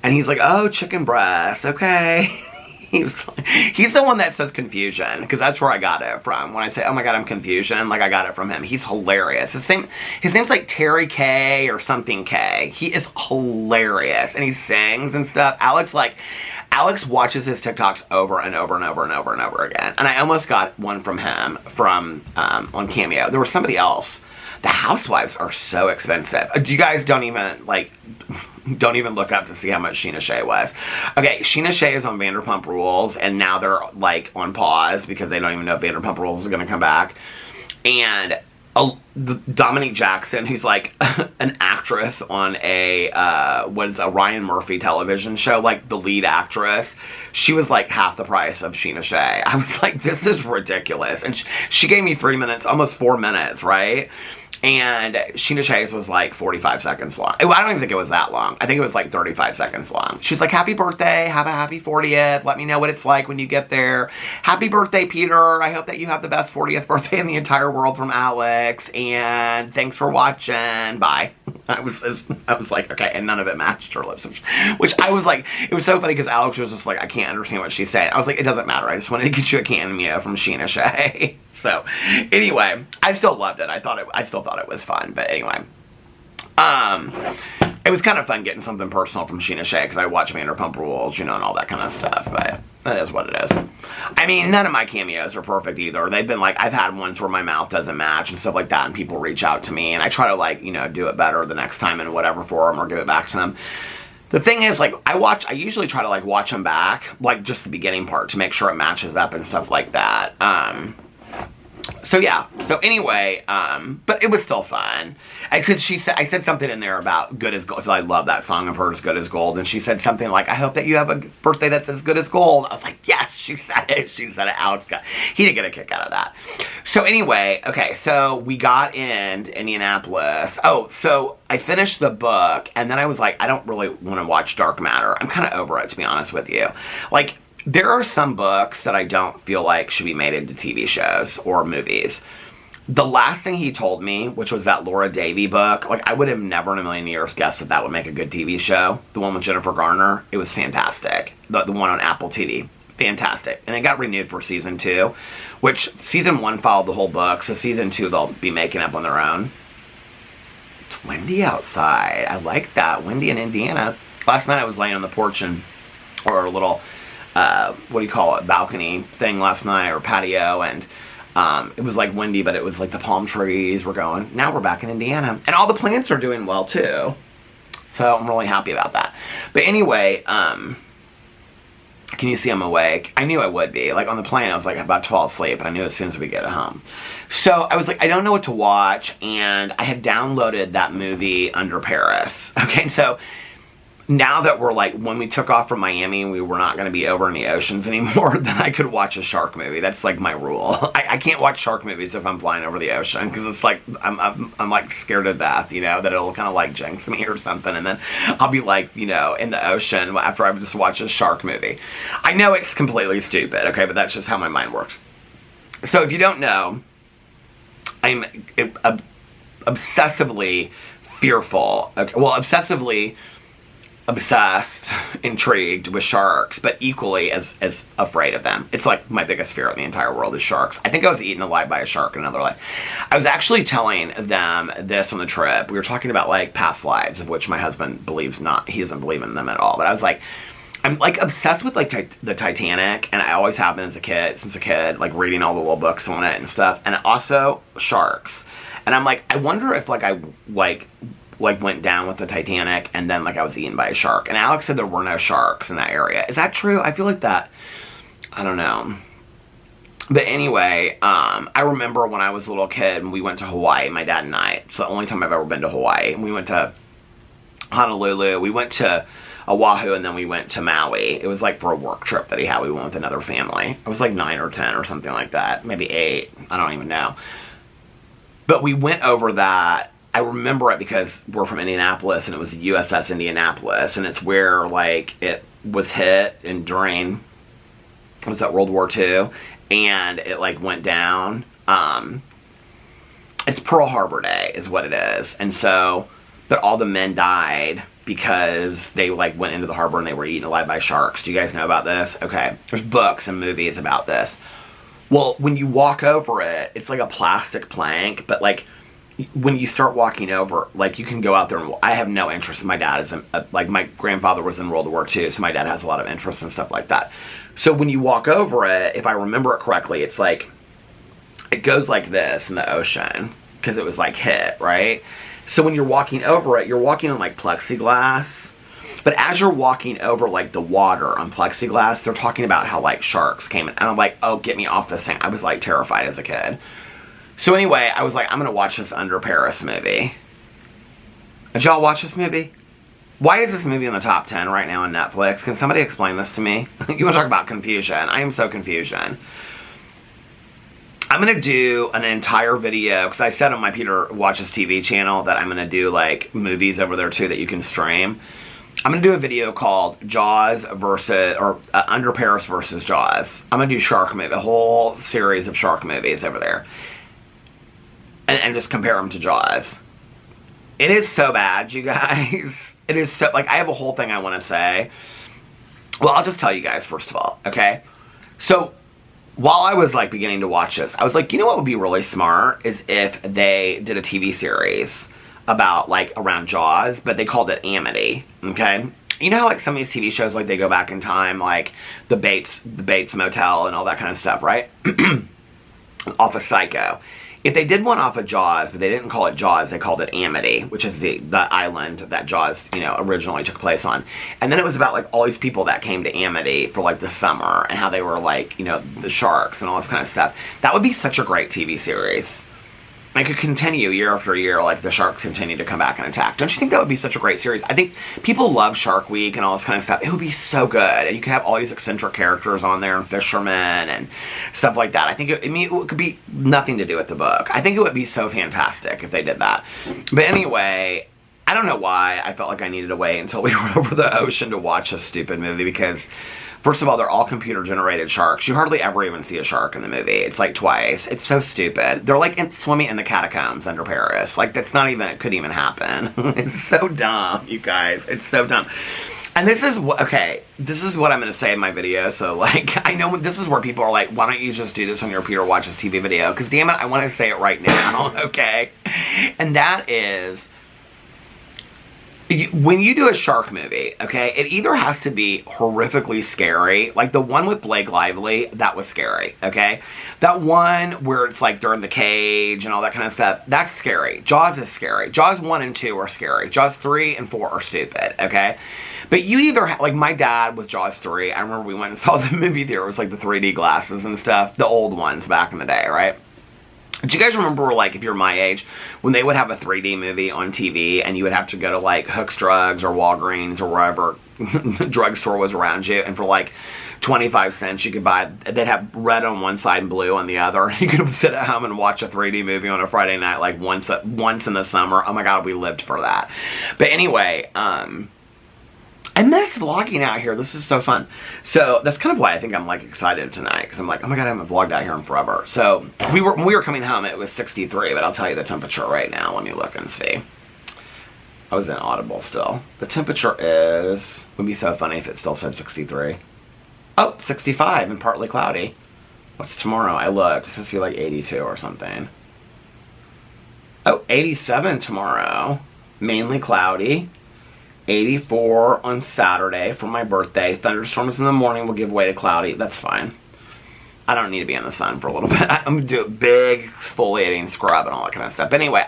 and he's like, oh, chicken breast, okay. He's the one that says confusion, because that's where I got it from. When I say, oh my god, I'm confusion, like, I got it from him. He's hilarious. His name's like Terry K or something K. He is hilarious, and he sings and stuff. Alex watches his TikToks over and over and over and over and over again. And I almost got one from him on Cameo. There was somebody else. The housewives are so expensive. You guys don't even look up to see how much Sheena Shea was. Okay, Sheena Shea is on Vanderpump Rules, and now they're, like, on pause because they don't even know if Vanderpump Rules is going to come back. And Dominique Jackson, who's like an actress on a Ryan Murphy television show, like the lead actress, she was like half the price of Sheena Shea. I was like, this is ridiculous. And she gave me 3 minutes, almost 4 minutes, right? And Sheena Shea's was like 45 seconds long. I don't even think it was that long. I think it was like 35 seconds long. She's like, happy birthday, have a happy 40th. Let me know what it's like when you get there. Happy birthday, Peter. I hope that you have the best 40th birthday in the entire world from Alex. And thanks for watching. Bye. I was like, okay, and none of it matched her lips. Which I was like, it was so funny because Alex was just like, I can't understand what she's saying. I was like, it doesn't matter. I just wanted to get you a cameo from Sheena Shea. So, anyway, I still loved it. I still thought it was fun. But anyway, it was kind of fun getting something personal from Sheena Shea because I watch Vanderpump Rules, and all that kind of stuff. But that is what it is. I mean, none of my cameos are perfect either. They've been like, I've had ones where my mouth doesn't match and stuff like that, and people reach out to me, and I try to, like, do it better the next time in whatever form or give it back to them. The thing is, like, I usually try to, like, watch them back, like, just the beginning part to make sure it matches up and stuff like that. So yeah, so anyway, but it was still fun. Because I said something in there about good as gold, so I love that song of hers, Good as Gold, and she said something like, I hope that you have a birthday that's as good as gold. I was like, yes, she said it, Alex he didn't get a kick out of that. So anyway, okay, so we got in Indianapolis. Oh, so I finished the book, and then I was like, I don't really want to watch Dark Matter. I'm kind of over it, to be honest with you. Like, there are some books that I don't feel like should be made into TV shows or movies. The last thing he told me, which was that Laura Davy book, like, I would have never in a million years guessed that would make a good TV show. The one with Jennifer Garner, it was fantastic. The one on Apple TV, fantastic. And it got renewed for season 2, which season 1 followed the whole book, so season 2 they'll be making up on their own. It's windy outside. I like that. Windy in Indiana. Last night I was laying on the porch or a little, what do you call it, balcony thing last night, or patio, and it was like windy, but it was like the palm trees were going. Now we're back in Indiana, and all the plants are doing well too, so I'm really happy about that. But anyway, can you see I'm awake? I knew I would be. Like, on the plane I was like about to fall asleep, but I knew as soon as we get home. So I was like, I don't know what to watch, and I had downloaded that movie Under Paris. Okay, so now that we're like, when we took off from Miami and we were not going to be over in the oceans anymore, then I could watch a shark movie. That's like my rule. I can't watch shark movies if I'm flying over the ocean, because it's like, I'm like scared to death, that it'll kind of like jinx me or something, and then I'll be like, in the ocean after I've just watched a shark movie. I know it's completely stupid, okay, but that's just how my mind works. So if you don't know, I'm obsessively fearful, okay, well, obsessively obsessed, intrigued with sharks, but equally as afraid of them. It's like my biggest fear in the entire world is sharks. I think I was eaten alive by a shark in another life. I was actually telling them this on the trip. We were talking about like past lives, of which my husband believes not. He doesn't believe in them at all. But I was like, I'm like obsessed with like the Titanic, and I always have been since a kid, like reading all the little books on it and stuff, and also sharks. And I'm like, I wonder if like I went down with the Titanic and then like I was eaten by a shark. And Alex said there were no sharks in that area. Is that true? I feel like that, I don't know. But anyway, I remember when I was a little kid and we went to Hawaii, my dad and I. It's the only time I've ever been to Hawaii. And we went to Honolulu, we went to Oahu, and then we went to Maui. It was like for a work trip that he had. We went with another family. I was like 9 or 10 or something like that. Maybe 8. I don't even know. But we went over that. I remember it because we're from Indianapolis, and it was the USS Indianapolis, and it's where, like, it was hit and during was at World War II, and it like went down. It's Pearl Harbor Day is what it is. And so, but all the men died because they like went into the harbor and they were eaten alive by sharks. Do you guys know about this? Okay. There's books and movies about this. Well, when you walk over it, it's like a plastic plank, but like when you start walking over, like you can go out there and I have no interest. My dad is like my grandfather was in World War II, so my dad has a lot of interest in stuff like that. So when you walk over it, if I remember it correctly, it's like it goes like this in the ocean because it was like hit, right? So when you're walking over it, you're walking on like plexiglass. But as you're walking over like the water on plexiglass, they're talking about how like sharks came in. And I'm like, oh, get me off this thing. I was like terrified as a kid. So anyway, I was like, I'm going to watch this Under Paris movie. Did y'all watch this movie? Why is this movie in the top 10 right now on Netflix? Can somebody explain this to me? You want to talk about confusion? I am so confusion. I'm going to do an entire video, because I said on my Peter Watches TV channel that I'm going to do like movies over there too that you can stream. I'm going to do a video called Jaws versus, or Under Paris versus Jaws. I'm going to do shark movie, a whole series of shark movies over there. And just compare them to Jaws. It is so bad, you guys. It is so, like, I have a whole thing I want to say. Well, I'll just tell you guys first of all, okay? So, while I was, like, beginning to watch this, I was like, you know what would be really smart is if they did a TV series about, like, around Jaws, but they called it Amity, okay? You know how, like, some of these TV shows, like, they go back in time, like, the Bates Motel and all that kind of stuff, right? Off of Psycho. If they did one off of Jaws, but they didn't call it Jaws, they called it Amity, which is the island that Jaws, you know, originally took place on. And then it was about, like, all these people that came to Amity for, like, the summer, and how they were, like, you know, the sharks and all this kind of stuff. That would be such a great TV series. It could continue year after year, like the sharks continue to come back and attack. Don't you think that would be such a great series? I think people love Shark Week and all this kind of stuff. It would be so good. And you could have all these eccentric characters on there and fishermen and stuff like that. I think it could be nothing to do with the book. I think it would be so fantastic if they did that. But anyway, I don't know why I felt like I needed to wait until we were over the ocean to watch this stupid movie because, first of all, they're all computer-generated sharks. You hardly ever even see a shark in the movie. It's like twice. It's so stupid. They're like swimming in the catacombs under Paris. Like, that's not even, it couldn't even happen. It's so dumb, you guys. It's so dumb. And this is, okay, this is what I'm going to say in my video. So, like, I know this is where people are like, why don't you just do this on your Peter Watches TV video? Because, damn it, I want to say it right now, okay? And that is, when you do a shark movie, okay, it either has to be horrifically scary, like the one with Blake Lively, that was scary, okay? That one where it's like they're in the cage and all that kind of stuff, that's scary. Jaws is scary. Jaws 1 and 2 are scary. Jaws 3 and 4 are stupid, okay? But you either, like my dad with Jaws 3, I remember we went and saw the movie there, it was like the 3D glasses and stuff, the old ones back in the day, right? Do you guys remember, like, if you're my age, when they would have a 3D movie on TV and you would have to go to, like, Hook's Drugs or Walgreens or wherever the drugstore was around you, and for, like, 25 cents you could buy, they'd have red on one side and blue on the other. You could sit at home and watch a 3D movie on a Friday night, like, once in the summer. Oh, my God, we lived for that. But anyway, I miss vlogging out here. This is so fun. So that's kind of why I think I'm like excited tonight, because I'm like, oh my God, I haven't vlogged out here in forever. So when we were coming home, it was 63, but I'll tell you the temperature right now. Let me look and see. I was inaudible still. The temperature is, would be so funny if it still said 63. Oh, 65 and partly cloudy. What's tomorrow? I looked. It's supposed to be like 82 or something. Oh, 87 tomorrow. Mainly cloudy. 84 on Saturday for my birthday. Thunderstorms in the morning will give way to cloudy. That's fine. I don't need to be in the sun for a little bit. I'm going to do a big exfoliating scrub and all that kind of stuff. But anyway,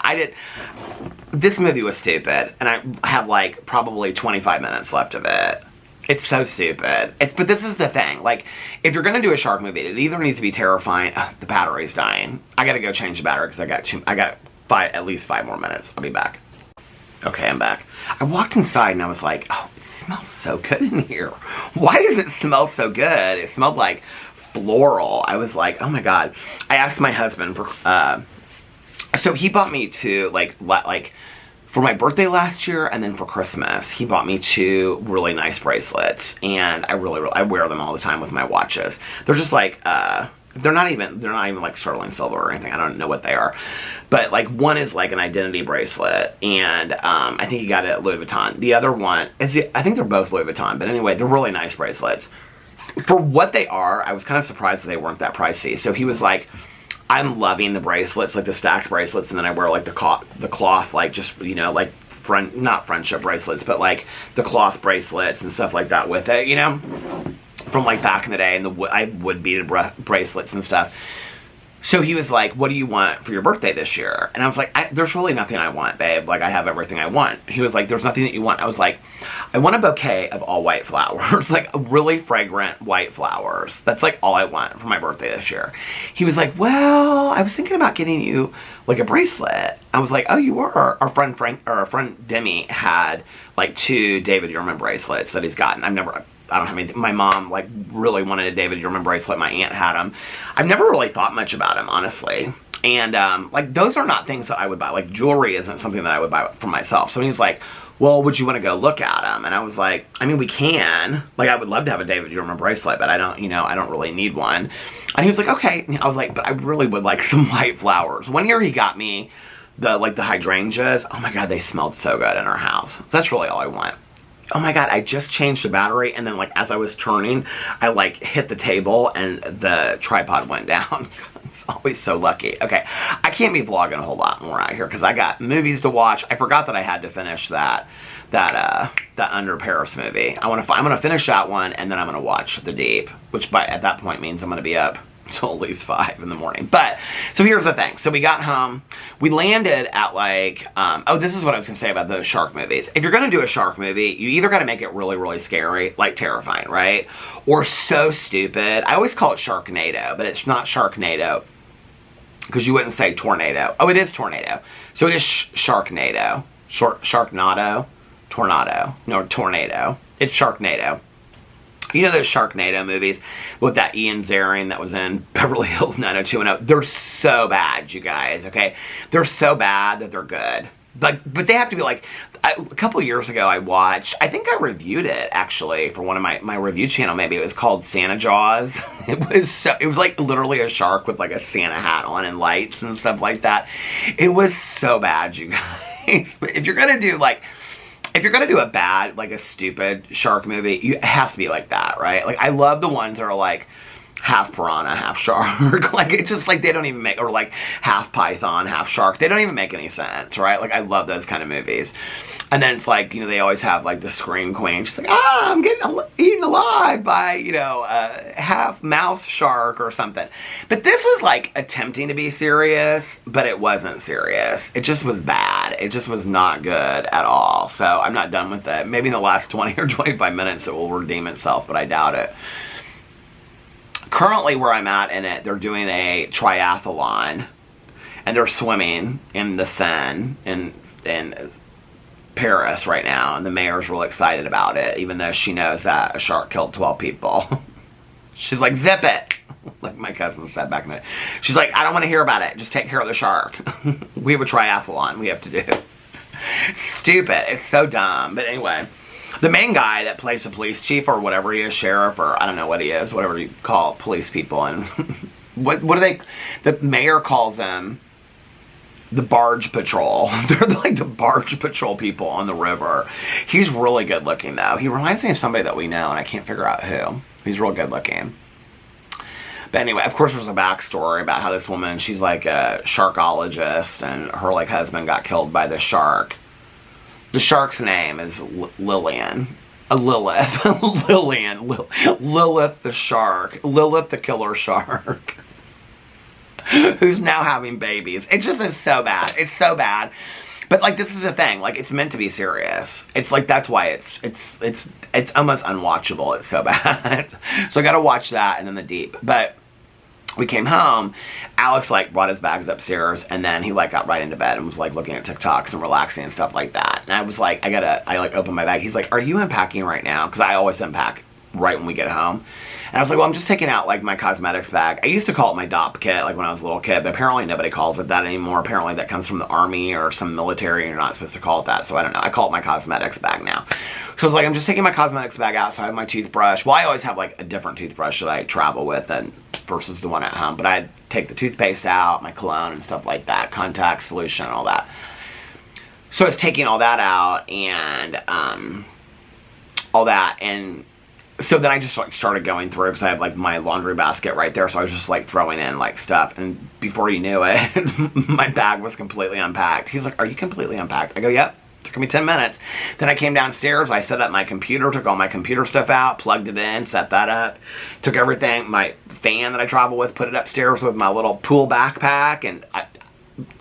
this movie was stupid. And I have like probably 25 minutes left of it. It's so stupid. But this is the thing. Like, if you're going to do a shark movie, it either needs to be terrifying. The battery's dying. I got to go change the battery because I got at least 5 more minutes. I'll be back. Okay, I'm back. I walked inside and I was like, oh, it smells so good in here. Why does it smell so good? It smelled like floral. I was like, oh my God. I asked my husband for, so he bought me to, for for my birthday last year, and then for Christmas, he bought me 2 really nice bracelets, and I wear them all the time with my watches. They're just like, they're not even like sterling silver or anything. I don't know what they are, but like one is like an identity bracelet, and I think he got it at Louis Vuitton. The other one is, I think they're both Louis Vuitton, but anyway, they're really nice bracelets. For what they are, I was kind of surprised that they weren't that pricey. So he was like, I'm loving the bracelets, like the stacked bracelets, and then I wear like the cloth, like just, you know, like not friendship bracelets, but like the cloth bracelets and stuff like that with it, you know, from like back in the day, and I wood beaded bracelets and stuff. So he was like, what do you want for your birthday this year? And I was like, there's really nothing I want, babe. Like, I have everything I want. He was like, there's nothing that you want. I was like, I want a bouquet of all white flowers, like really fragrant white flowers. That's like all I want for my birthday this year. He was like, well, I was thinking about getting you like a bracelet. I was like, oh, you were? Our friend Demi had like 2 David Yurman bracelets that he's gotten. I don't have any. My mom like really wanted a David Yurman bracelet. My aunt had them. I've never really thought much about them, honestly. And like those are not things that I would buy. Like jewelry isn't something that I would buy for myself. So he was like, well, would you want to go look at them? And I was like, I mean, we can. Like, I would love to have a David Yurman bracelet, but I don't, you know, I don't really need one. And he was like, okay. And I was like, but I really would like some white flowers. One year he got me the hydrangeas. Oh my God, they smelled so good in our house. So that's really all I want. Oh my God, I just changed the battery, and then like as I was turning, I like hit the table and the tripod went down. It's always so lucky. Okay, I can't be vlogging a whole lot more out here because I got movies to watch. I forgot that I had to finish that Under Paris movie. I'm gonna finish that one, and then I'm gonna watch The Deep, which at that point means I'm gonna be up until at least 5 in the morning. But, so here's the thing. So we got home. We landed at like, oh, this is what I was going to say about those shark movies. If you're going to do a shark movie, you either got to make it really, really scary, like terrifying, right? Or so stupid. I always call it Sharknado, but it's not Sharknado. Because you wouldn't say tornado. Oh, it is tornado. So it is Sharknado. Sharknado? Tornado. No, tornado. It's Sharknado. You know those Sharknado movies with that Ian Ziering that was in Beverly Hills 90210? They're so bad, you guys, okay? They're so bad that they're good. But they have to be like, a couple years ago I watched, I think I reviewed it actually for one of my review channel, maybe. It was called Santa Jaws. It was like literally a shark with like a Santa hat on and lights and stuff like that. It was so bad, you guys. But if you're gonna do a bad, like a stupid shark movie, it has to be like that, right? Like, I love the ones that are like half piranha, half shark. Like, it's just like they don't even make, or like half python, half shark. They don't even make any sense, right? Like, I love those kind of movies. And then it's like, you know, they always have like the scream queen. She's like, I'm getting eaten alive by, you know, half mouse shark or something. But this was like attempting to be serious, but it wasn't serious. It just was bad. It just was not good at all. So I'm not done with it. Maybe in the last 20 or 25 minutes it will redeem itself, but I doubt it. Currently where I'm at in it, they're doing a triathlon. And they're swimming in the Seine in Paris right now, and the mayor's real excited about it, even though she knows that a shark killed 12 people. She's like, zip it, like my cousin said back in the day. She's like, I don't want to hear about it, just take care of the shark. We have a triathlon we have to do. It's stupid, it's so dumb. But anyway, the main guy that plays the police chief, or whatever he is, sheriff, or I don't know what he is, whatever you call police people, and what do they, the mayor calls them the barge patrol. They're like the barge patrol people on the river. He's really good looking though. He reminds me of somebody that we know, and I can't figure out who. He's real good looking. But anyway, of course there's a backstory about how this woman, she's like a sharkologist, and her like husband got killed by the shark. The shark's name is Lillian. Lilith. Lillian. Lilith the shark. Lilith the killer shark. Who's now having babies. It just is so bad. It's so bad. But like, this is the thing. Like, it's meant to be serious. It's like, that's why it's almost unwatchable. It's so bad. So I gotta watch that and then The Deep. But we came home. Alex like brought his bags upstairs, and then he like got right into bed and was like looking at TikToks and relaxing and stuff like that. And I was like, I like opened my bag. He's like, are you unpacking right now? Because I always unpack right when we get home. And I was like, well, I'm just taking out like my cosmetics bag. I used to call it my DOP kit, like when I was a little kid, but apparently nobody calls it that anymore. Apparently that comes from the army or some military, and you're not supposed to call it that. So I don't know. I call it my cosmetics bag now. So I was like, I'm just taking my cosmetics bag out. So I have my toothbrush. Well, I always have like a different toothbrush that I travel with and versus the one at home. But I take the toothpaste out, my cologne and stuff like that, contact solution, all that. So I was taking all that out and all that, and so then I just like started going through because I have like my laundry basket right there. So I was just like throwing in like stuff, and before you knew it, my bag was completely unpacked. He's like, "Are you completely unpacked?" I go, "Yep." Took me 10 minutes. Then I came downstairs, I set up my computer, took all my computer stuff out, plugged it in, set that up, took everything, my fan that I travel with, put it upstairs with my little pool backpack, and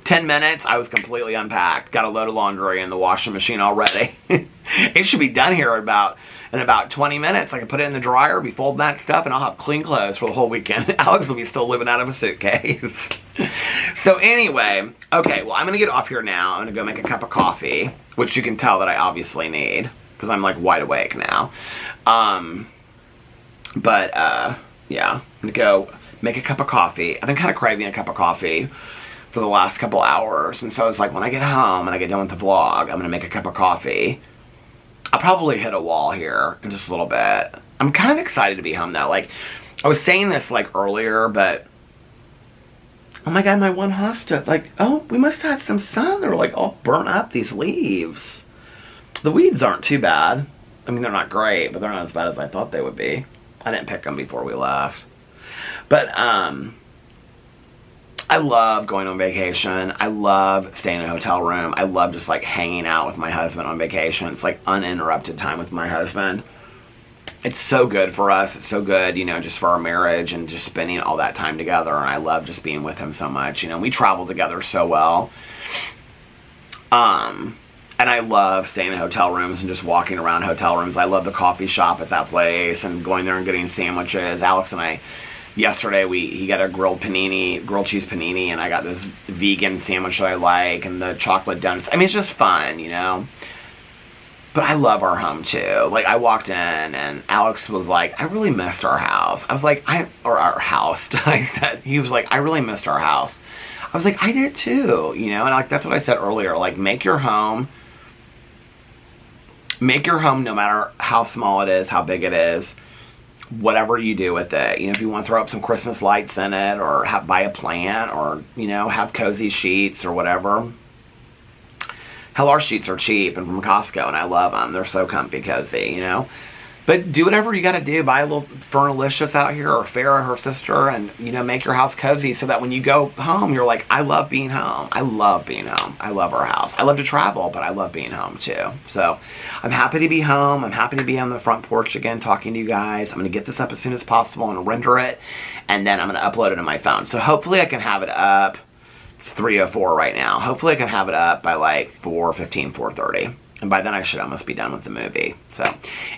10 minutes, I was completely unpacked. Got a load of laundry in the washing machine already. It should be done here in about 20 minutes. I can put it in the dryer, be folding that stuff, and I'll have clean clothes for the whole weekend. Alex will be still living out of a suitcase. So anyway, okay, well, I'm going to get off here now. I'm going to go make a cup of coffee, which you can tell that I obviously need, because I'm like wide awake now. Yeah, I'm going to go make a cup of coffee. I've been kind of craving a cup of coffee for the last couple hours, and so I was like, when I get home and I get done with the vlog, I'm going to make a cup of coffee. I'll probably hit a wall here in just a little bit. I'm kind of excited to be home though. Like, I was saying this like earlier, but oh my god, my one hosta, like, oh, we must have had some sun. They're like all burnt up, these leaves. The weeds aren't too bad. I mean, they're not great, but they're not as bad as I thought they would be. I didn't pick them before we left. But I love going on vacation. I love staying in a hotel room. I love just like hanging out with my husband on vacation. It's like uninterrupted time with my husband. It's so good for us. It's so good, you know, just for our marriage and just spending all that time together. And I love just being with him so much. You know, we travel together so well. And I love staying in hotel rooms and just walking around hotel rooms. I love the coffee shop at that place and going there and getting sandwiches. Alex and I, yesterday, he got a grilled cheese panini, and I got this vegan sandwich that I like, and the chocolate donuts. I mean, it's just fun, you know? But I love our home, too. Like, I walked in, and Alex was like, I really missed our house. I was like, or our house, I said. He was like, I really missed our house. I was like, I did, too, you know? And like, that's what I said earlier. Like, make your home no matter how small it is, how big it is. Whatever you do with it, you know, if you want to throw up some Christmas lights in it, or buy a plant, or, you know, have cozy sheets or whatever. Hell, our sheets are cheap and from Costco, and I love them. They're so comfy, cozy, you know. But do whatever you got to do. Buy a little Fernalicious out here, or Farrah, her sister, and, you know, make your house cozy so that when you go home, you're like, I love being home. I love being home. I love our house. I love to travel, but I love being home too. So I'm happy to be home. I'm happy to be on the front porch again talking to you guys. I'm going to get this up as soon as possible and render it, and then I'm going to upload it on my phone. So hopefully I can have it up. It's 3:04 right now. Hopefully I can have it up by like 4:15, 4:30. And by then I should almost be done with the movie. So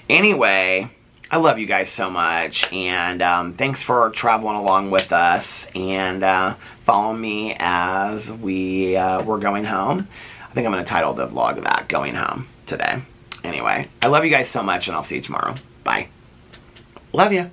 anyway, I love you guys so much. And thanks for traveling along with us. And follow me as we're going home. I think I'm going to title the vlog that, Going Home, today. Anyway, I love you guys so much, and I'll see you tomorrow. Bye. Love you.